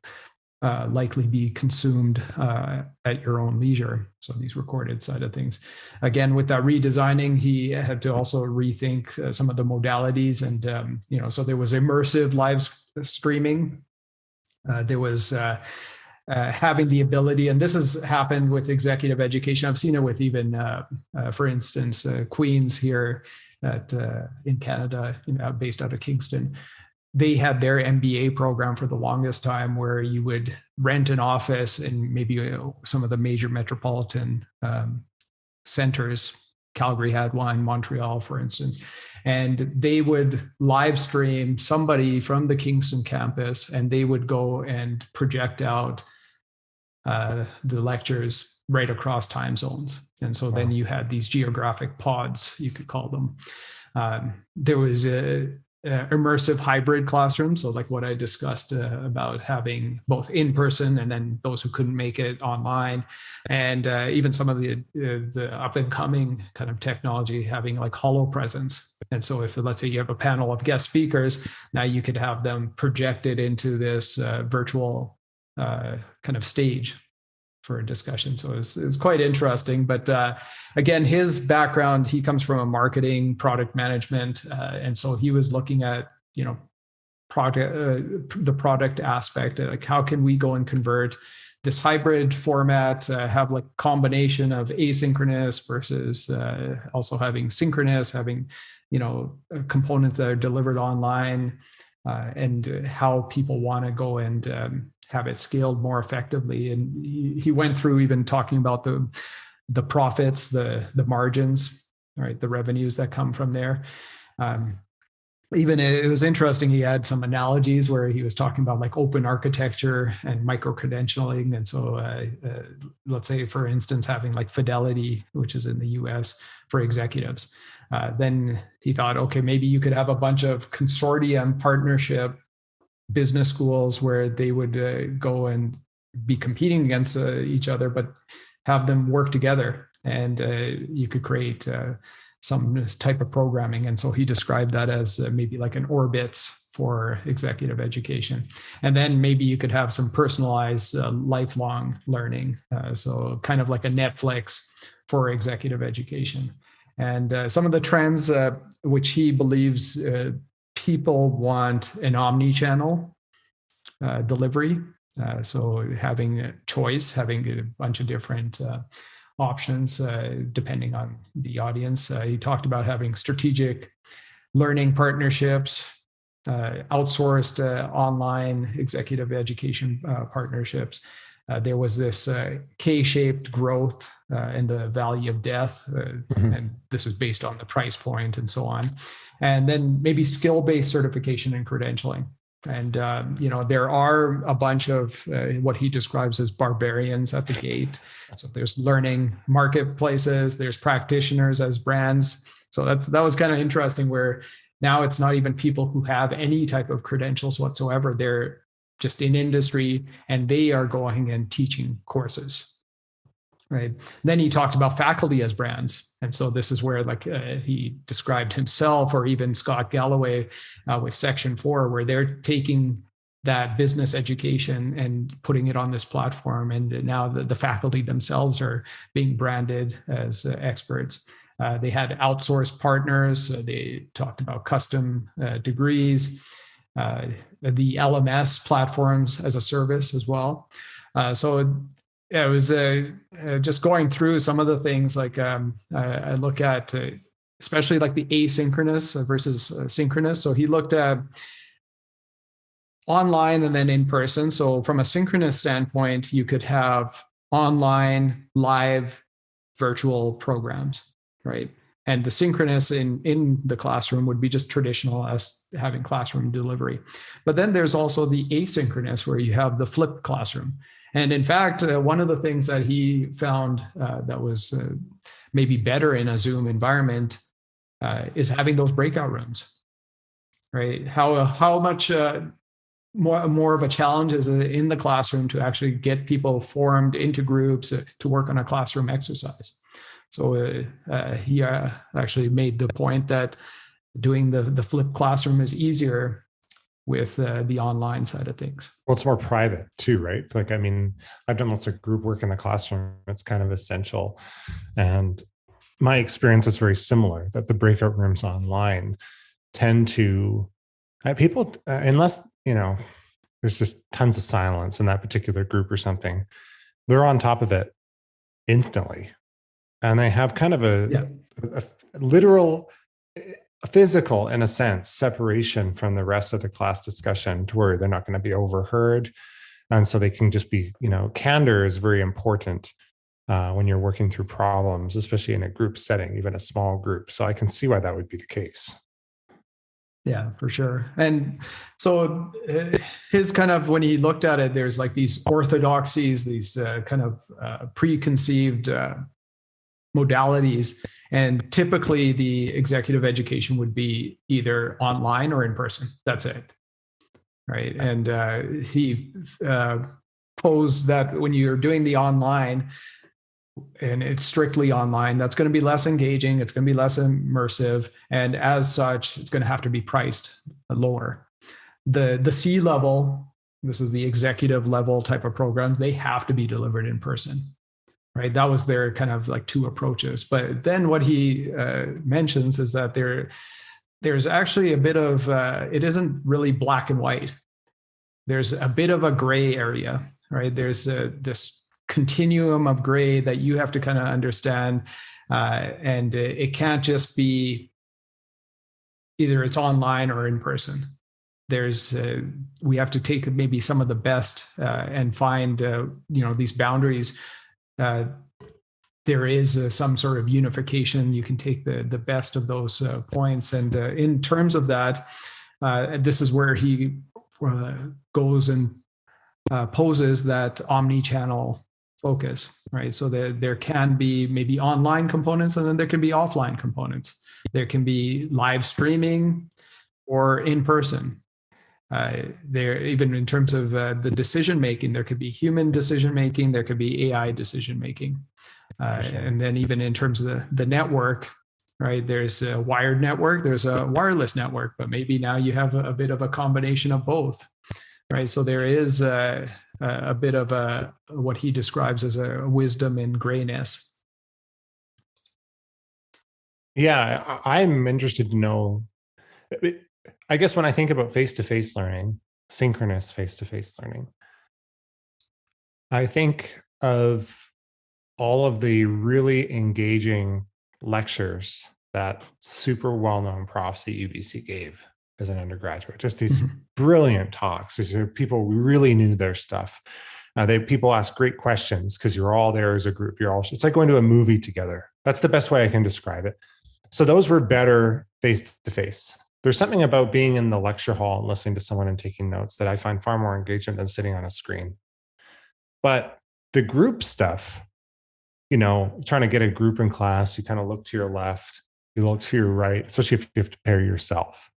likely be consumed at your own leisure. So these recorded side of things. Again, with that redesigning, he had to also rethink some of the modalities. And, so there was immersive live streaming. There was having the ability, and this has happened with executive education. I've seen it with even, for instance, Queen's here in Canada, based out of Kingston. They had their MBA program for the longest time where you would rent an office in maybe some of the major metropolitan centers. Calgary had one, Montreal, for instance. And they would live stream somebody from the Kingston campus, and they would go and project out the lectures right across time zones. And so then you had these geographic pods, you could call them. There was a immersive hybrid classroom. So like what I discussed about having both in person and then those who couldn't make it online. And even some of the up and coming kind of technology having like holo presence. And so if, let's say you have a panel of guest speakers, now you could have them projected into this virtual kind of stage for a discussion. So it's quite interesting. But again, his background, he comes from a marketing, product management. And so he was looking at, the product aspect, like how can we go and convert this hybrid format, have like combination of asynchronous versus also having synchronous, having, components that are delivered online, and how people want to go and have it scaled more effectively. And he went through even talking about the profits, the margins, right, the revenues that come from there. Even it was interesting, he had some analogies where he was talking about like open architecture and micro-credentialing. And so let's say, for instance, having like Fidelity, which is in the US, for executives. Then he thought, okay, maybe you could have a bunch of consortium partnership business schools where they would go and be competing against each other, but have them work together, and you could create some type of programming. And so he described that as maybe like an Orbits for executive education. And then maybe you could have some personalized lifelong learning. So kind of like a Netflix for executive education. And some of the trends which he believes people want an omnichannel delivery. So having a choice, having a bunch of different options depending on the audience. He talked about having strategic learning partnerships, outsourced online executive education partnerships. There was this K-shaped growth in the valley of death, and this was based on the price point and so on. And then maybe skill-based certification and credentialing. And, there are a bunch of what he describes as barbarians at the gate. So there's learning marketplaces, there's practitioners as brands. So that was kind of interesting, where now it's not even people who have any type of credentials whatsoever. They're just in industry, and they are going and teaching courses. Right. Then he talked about faculty as brands. And so this is where he described himself, or even Scott Galloway with Section 4, where they're taking that business education and putting it on this platform. And now the faculty themselves are being branded as experts. They had outsourced partners. They talked about custom degrees, the LMS platforms as a service as well. Yeah, it was just going through some of the things like I look at, especially like the asynchronous versus synchronous. So he looked at online and then in person. So from a synchronous standpoint, you could have online, live, virtual programs, right? And the synchronous in the classroom would be just traditional as having classroom delivery. But then there's also the asynchronous, where you have the flipped classroom. And in fact, one of the things that he found that was maybe better in a Zoom environment is having those breakout rooms, right? How much more of a challenge is in the classroom to actually get people formed into groups to work on a classroom exercise. So he actually made the point that doing the flipped classroom is easier with the online side of things. Well, it's more private too, right? Like, I mean, I've done lots of group work in the classroom. It's kind of essential. And my experience is very similar, that the breakout rooms online tend to people, unless, there's just tons of silence in that particular group or something, they're on top of it instantly. And they have kind of a literal, a physical, in a sense, separation from the rest of the class discussion to where they're not going to be overheard. And so they can just be, candor is very important when you're working through problems, especially in a group setting, even a small group. So I can see why that would be the case. Yeah, for sure. And so his kind of, when he looked at it, there's like these orthodoxies, these kind of preconceived modalities. And typically the executive education would be either online or in person. That's it. Right. And he posed that when you're doing the online, and it's strictly online, that's going to be less engaging, it's going to be less immersive, and as such, it's going to have to be priced lower. The C level, this is the executive level type of program, they have to be delivered in person, right? That was their kind of like two approaches. But then what he mentions is that there's actually a bit of, it isn't really black and white. There's a bit of a gray area, right? There's this continuum of gray that you have to kind of understand. And it can't just be either it's online or in person. We have to take maybe some of the best and find, these boundaries. There is some sort of unification. You can take the best of those points. And in terms of that, this is where he goes and poses that omnichannel focus, right? So there can be maybe online components, and then there can be offline components. There can be live streaming or in person. There, even in terms of the decision making, there could be human decision making, there could be AI decision making, and then even in terms of the network, right? There's a wired network, there's a wireless network, but maybe now you have a bit of a combination of both, right? So there is a bit of what he describes as a wisdom in grayness. Yeah, I'm interested to know. I guess when I think about face-to-face learning, synchronous face-to-face learning, I think of all of the really engaging lectures that super well-known profs at UBC gave as an undergraduate. Just these brilliant talks. These are people who really knew their stuff. People ask great questions because you're all there as a group. It's like going to a movie together. That's the best way I can describe it. So those were better face-to-face. There's something about being in the lecture hall and listening to someone and taking notes that I find far more engaging than sitting on a screen. But the group stuff, trying to get a group in class, you kind of look to your left, you look to your right, especially if you have to pair yourself,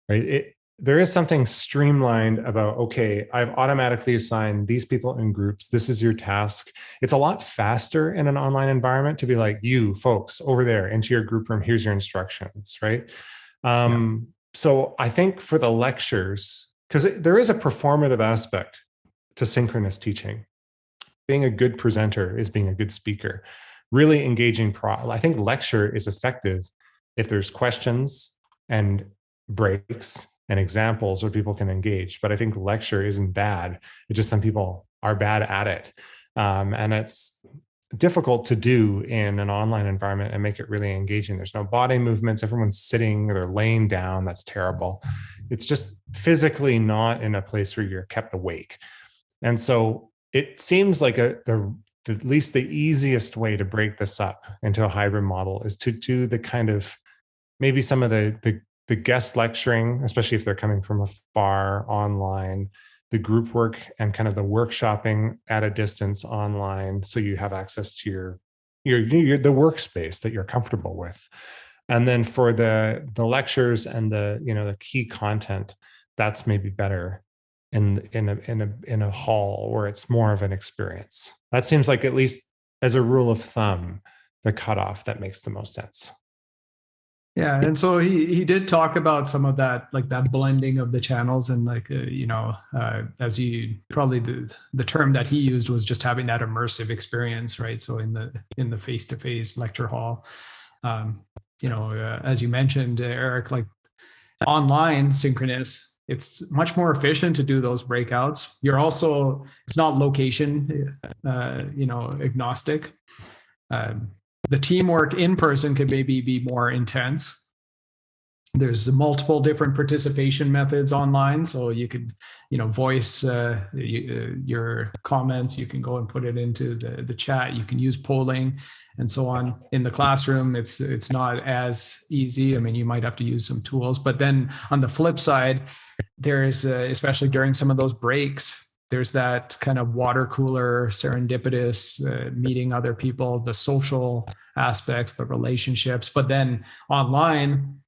right? There is something streamlined about, okay, I've automatically assigned these people in groups. This is your task. It's a lot faster in an online environment to be like, you folks over there into your group room, here's your instructions, right? So I think for the lectures, because there is a performative aspect to synchronous teaching. Being a good presenter is being a good speaker. Really engaging I think lecture is effective if there's questions and breaks and examples where people can engage. But I think lecture isn't bad. It's just some people are bad at it. And it's difficult to do in an online environment and make it really engaging. There's no body movements. Everyone's sitting or they're laying down. That's terrible. It's just physically not in a place where you're kept awake. And so it seems like at least the easiest way to break this up into a hybrid model is to do the kind of maybe some of the guest lecturing, especially if they're coming from afar online, the group work and kind of the workshopping at a distance online, so you have access to your the workspace that you're comfortable with. And then for the lectures and the key content, that's maybe better in a hall where it's more of an experience. That seems like, at least as a rule of thumb, the cutoff that makes the most sense. Yeah, and so he did talk about some of that, like that blending of the channels, and as you probably, the term that he used was just having that immersive experience, right? So in the face-to-face lecture hall, as you mentioned, Eric, like online synchronous, it's much more efficient to do those breakouts. It's not location, agnostic. The teamwork in person could maybe be more intense. There's multiple different participation methods online, so you could, voice your comments. You can go and put it into the chat. You can use polling and so on. In the classroom, it's not as easy. I mean, you might have to use some tools, but then on the flip side, there's especially during some of those breaks, there's that kind of water cooler, serendipitous, meeting other people, the social aspects, the relationships. But then online,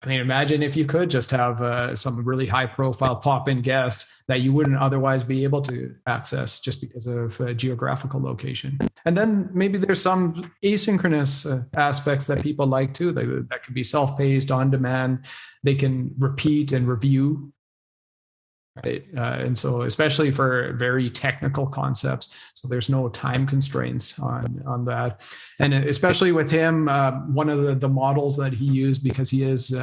I mean, imagine if you could just have some really high profile pop-in guest that you wouldn't otherwise be able to access just because of geographical location. And then maybe there's some asynchronous aspects that people like too, that could be self-paced, on demand. They can repeat and review. Right. And so especially for very technical concepts, so there's no time constraints on that. And especially with him, one of the models that he used, because he is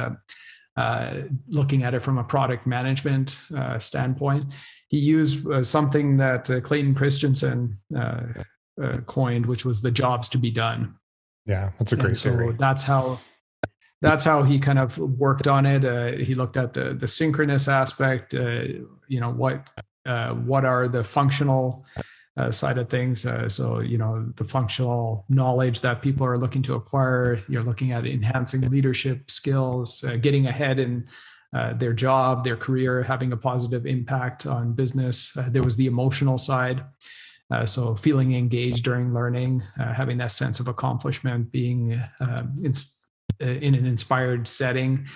looking at it from a product management standpoint, he used something that Clayton Christiansen coined, which was the jobs to be done. Yeah, that's a great theory. So that's how he kind of worked on it. He looked at the synchronous aspect, what are the functional side of things. So, the functional knowledge that people are looking to acquire. You're looking at enhancing leadership skills, getting ahead in their job, their career, having a positive impact on business. There was the emotional side. So feeling engaged during learning, having that sense of accomplishment, being in an inspired setting,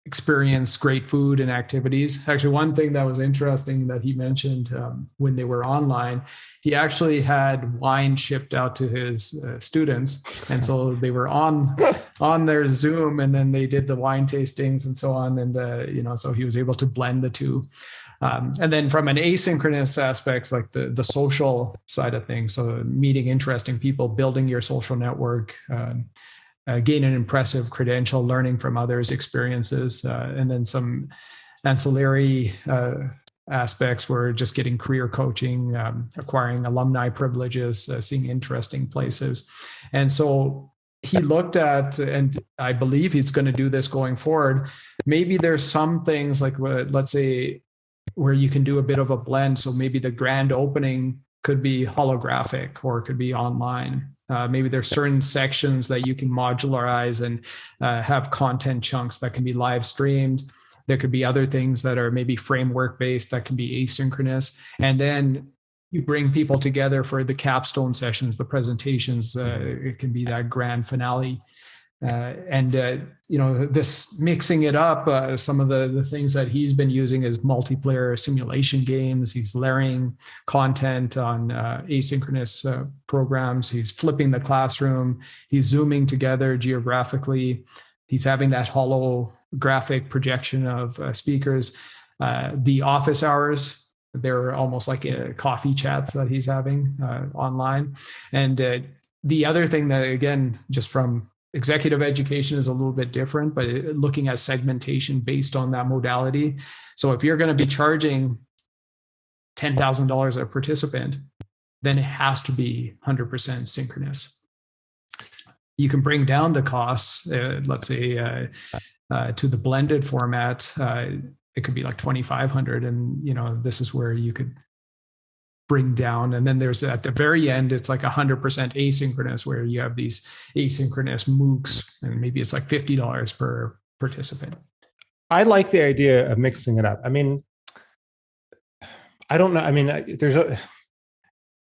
experience great food and activities. Actually, one thing that was interesting that he mentioned when they were online, he actually had wine shipped out to his students. And so they were on their Zoom, and then they did the wine tastings and so on. And, so he was able to blend the two. And then from an asynchronous aspect, like the social side of things, so meeting interesting people, building your social network, gain an impressive credential, learning from others' experiences, and then some ancillary aspects were just getting career coaching, acquiring alumni privileges, seeing interesting places. And so he looked at, and I believe he's going to do this going forward, maybe there's some things like, let's say, where you can do a bit of a blend. So maybe the grand opening could be holographic or it could be online. Maybe there's certain sections that you can modularize and have content chunks that can be live streamed. There could be other things that are maybe framework based that can be asynchronous. And then you bring people together for the capstone sessions, the presentations. It can be that grand finale. This mixing it up, some of the things that he's been using is multiplayer simulation games. He's layering content on asynchronous programs. He's flipping the classroom. He's zooming together geographically. He's having that holographic projection of speakers. The office hours, they're almost like coffee chats that he's having online. And the other thing that, again, just from executive education is a little bit different, but looking at segmentation based on that modality. So if you're going to be charging $10,000 a participant, then it has to be 100% synchronous. You can bring down the costs, let's say, to the blended format. It could be like $2,500, and this is where you could bring down. And then there's at the very end, it's like 100% asynchronous, where you have these asynchronous MOOCs, and maybe it's like $50 per participant. I like the idea of mixing it up. I mean, I don't know. I mean,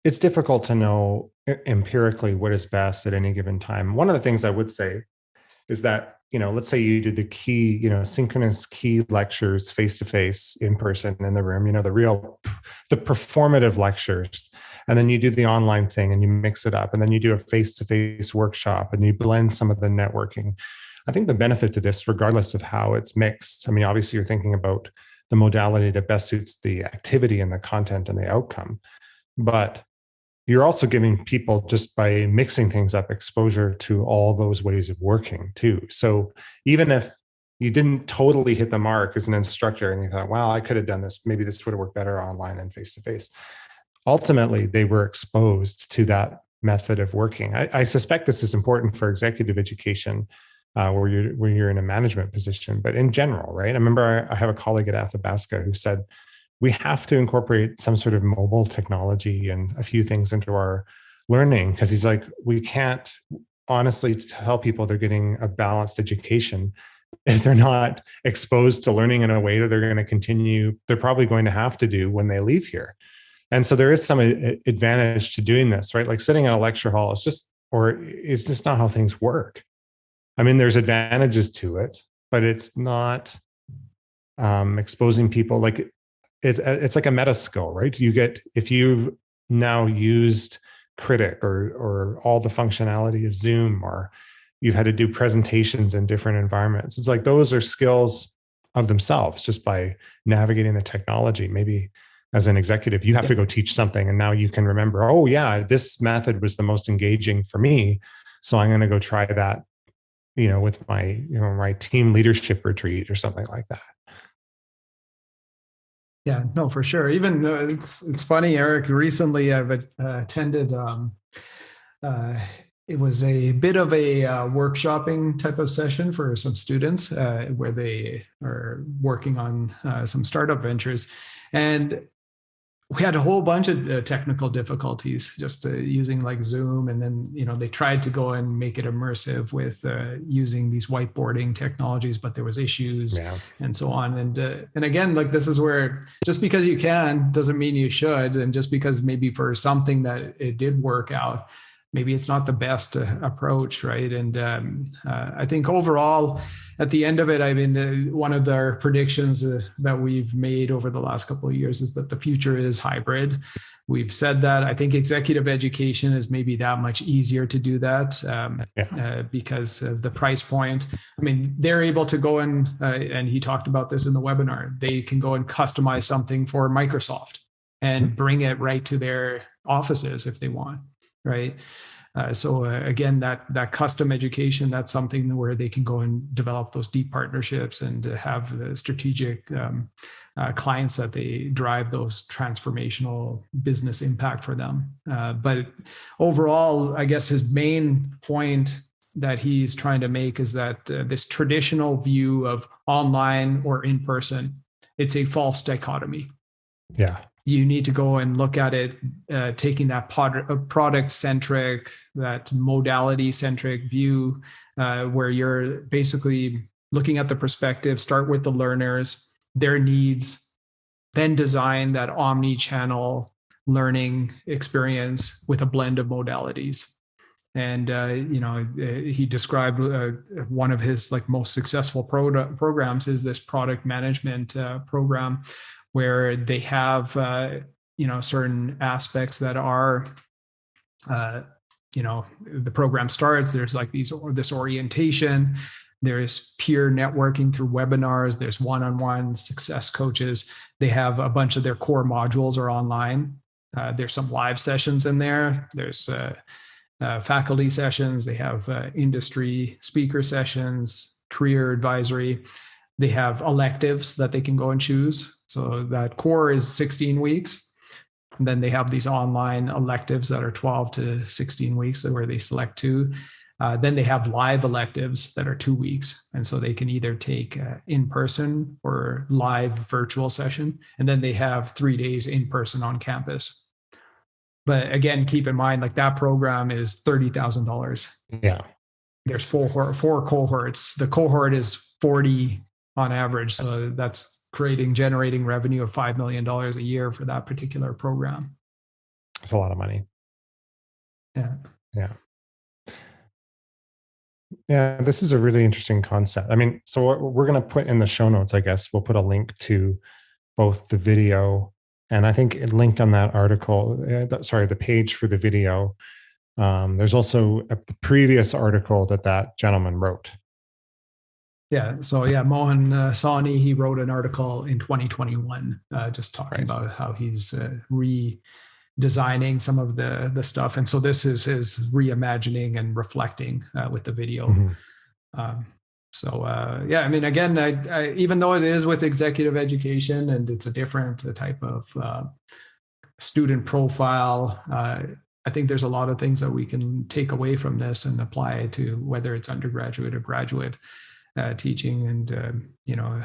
it's difficult to know empirically what is best at any given time. One of the things I would say is that, let's say you did the key, synchronous key lectures face to face in person in the room, the performative lectures. And then you do the online thing and you mix it up. And then you do a face to face workshop and you blend some of the networking. I think the benefit to this, regardless of how it's mixed, I mean, obviously you're thinking about the modality that best suits the activity and the content and the outcome. But you're also giving people, just by mixing things up, exposure to all those ways of working too. So even if you didn't totally hit the mark as an instructor and you thought, wow, I could have done this, maybe this would have worked better online than face to face. Ultimately, they were exposed to that method of working. I suspect this is important for executive education, where you're in a management position, but in general, right? I remember I have a colleague at Athabasca who said, we have to incorporate some sort of mobile technology and a few things into our learning, because he's like, we can't honestly tell people they're getting a balanced education if they're not exposed to learning in a way that they're going to continue, they're probably going to have to do when they leave here. And so there is some advantage to doing this, right? Like sitting in a lecture hall is just not how things work. I mean, there's advantages to it, but it's not exposing people. Like it's like a meta skill, right? If you've now used Critic or all the functionality of Zoom, or you've had to do presentations in different environments, it's like those are skills of themselves just by navigating the technology. Maybe as an executive, you have to go teach something, and now you can remember, oh yeah, this method was the most engaging for me, so I'm going to go try that, with my team leadership retreat or something like that. Yeah, no, for sure. Even it's funny, Eric. Recently, I've attended. It was a bit of a workshopping type of session for some students where they are working on some startup ventures, and we had a whole bunch of technical difficulties just using like Zoom. And then, they tried to go and make it immersive with using these whiteboarding technologies, but there was issues and so on. And again, like this is where just because you can doesn't mean you should. And just because maybe for something that it did work out, maybe it's not the best approach, right? And I think overall, at the end of it, I mean, one of the predictions that we've made over the last couple of years is that the future is hybrid. We've said that. I think executive education is maybe that much easier to do that because of the price point. I mean, they're able to go and he talked about this in the webinar, they can go and customize something for Microsoft and bring it right to their offices if they want. Right. So again, that custom education, that's something where they can go and develop those deep partnerships and have the strategic clients that they drive those transformational business impact for them. But overall, I guess his main point that he's trying to make is that this traditional view of online or in person, it's a false dichotomy. Yeah. You need to go and look at it, taking that product-centric, that modality-centric view, where you're basically looking at the perspective, start with the learners, their needs, then design that omni-channel learning experience with a blend of modalities. And, he described one of his most successful programs is this product management program, where they have, certain aspects that are, the program starts, there's like this orientation, there's peer networking through webinars, there's one-on-one success coaches. They have a bunch of their core modules are online. There's some live sessions in there. There's faculty sessions. They have industry speaker sessions, career advisory. They have electives that they can go and choose. So that core is 16 weeks. And then they have these online electives that are 12 to 16 weeks where they select two. Then they have live electives that are 2 weeks. And so they can either take in-person or live virtual session. And then they have 3 days in person on campus. But again, keep in mind, that program is $30,000. Yeah. There's four cohorts. The cohort is 40 on average. So that's generating revenue of $5 million a year for that particular program. It's a lot of money. Yeah. Yeah. Yeah, this is a really interesting concept. I mean, so what we're going to put in the show notes, I guess, we'll put a link to both the video and I think it linked on that article, the page for the video. There's also a previous article that gentleman wrote. Yeah. So yeah, Mohan Sawhney, he wrote an article in 2021, just talking about how he's redesigning some of the stuff. And so this is his reimagining and reflecting with the video. Mm-hmm. Yeah, I mean, again, I even though it is with executive education and it's a different type of student profile, I think there's a lot of things that we can take away from this and apply to whether it's undergraduate or graduate teaching. And,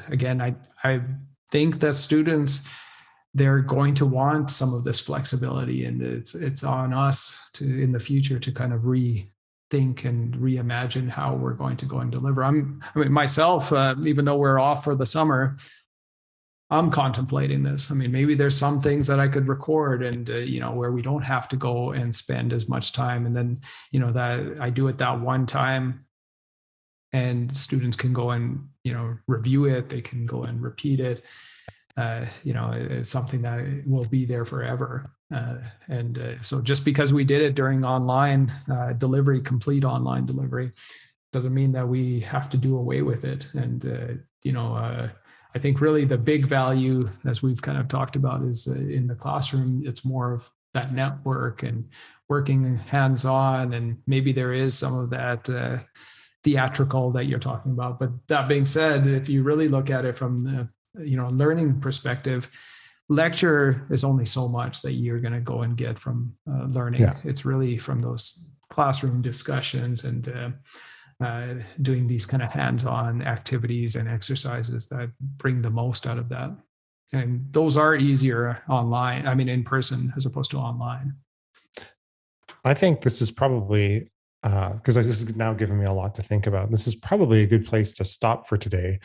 again, I think that students, they're going to want some of this flexibility, and it's on us to, in the future, to kind of rethink and reimagine how we're going to go and deliver. Myself, even though we're off for the summer, I'm contemplating this. I mean, maybe there's some things that I could record and, where we don't have to go and spend as much time. And then, that I do it that one time and students can go and, review it. They can go and repeat it. It's something that will be there forever. So just because we did it during online delivery, complete online delivery, doesn't mean that we have to do away with it. And, I think really the big value, as we've kind of talked about, is in the classroom. It's more of that network and working hands-on, and maybe there is some of that theatrical that you're talking about. But that being said, if you really look at it from the learning perspective, lecture is only so much that you're going to go and get from learning. Yeah. It's really from those classroom discussions and doing these kind of hands-on activities and exercises that bring the most out of that. And those are easier in person as opposed to online. I think this is probably, because this is now giving me a lot to think about, this is probably a good place to stop for today.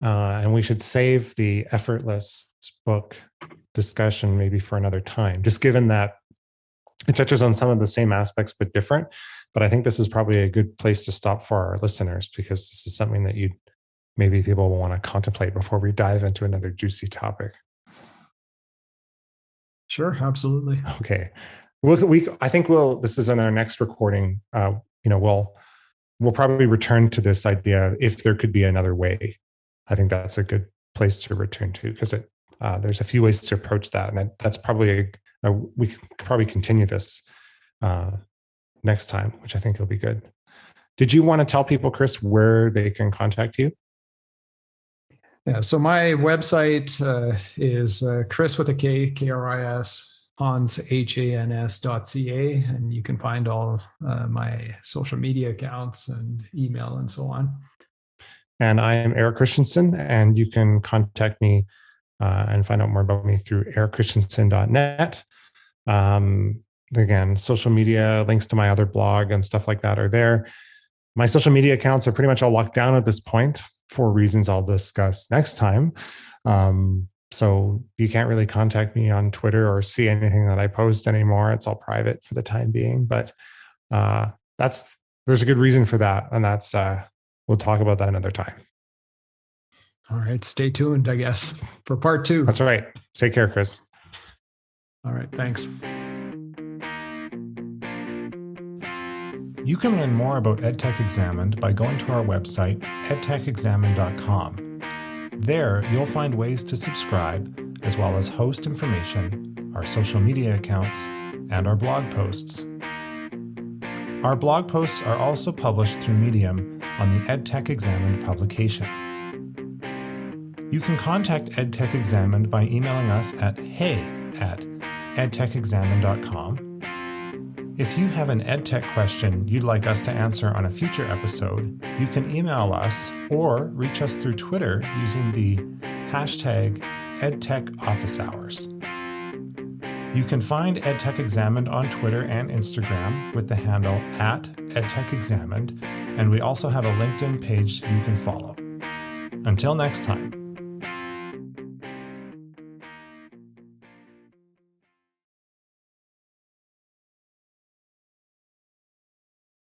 And we should save the effortless book discussion maybe for another time, just given that it touches on some of the same aspects, but different. But I think this is probably a good place to stop for our listeners, because this is something that maybe people will want to contemplate before we dive into another juicy topic. Sure, absolutely. Okay. I think this is in our next recording. We'll probably return to this idea if there could be another way. I think that's a good place to return to, because there's a few ways to approach that, and that's probably we could probably continue this next time, which I think will be good. Did you want to tell people, Kris, where they can contact you? Yeah, so my website is Kris with a K, K-R-I-S, Hans.ca, and you can find all of my social media accounts and email and so on. And I am Erik Christiansen, and you can contact me and find out more about me through erikchristiansen.net. Again, social media, links to my other blog and stuff like that are there. My social media accounts are pretty much all locked down at this point for reasons I'll discuss next time. So you can't really contact me on Twitter or see anything that I post anymore. It's all private for the time being, but there's a good reason for that. And that's, we'll talk about that another time. All right. Stay tuned, I guess, for part 2. That's right. Take care, Kris. All right. Thanks. You can learn more about EdTech Examined by going to our website, edtechexamined.com. There, you'll find ways to subscribe, as well as host information, our social media accounts, and our blog posts. Our blog posts are also published through Medium on the EdTech Examined publication. You can contact EdTech Examined by emailing us at hey@edtechexamined.com. If you have an EdTech question you'd like us to answer on a future episode, you can email us or reach us through Twitter using the hashtag EdTechOfficeHours. You can find EdTech Examined on Twitter and Instagram with the handle @EdTechExamined, and we also have a LinkedIn page you can follow. Until next time.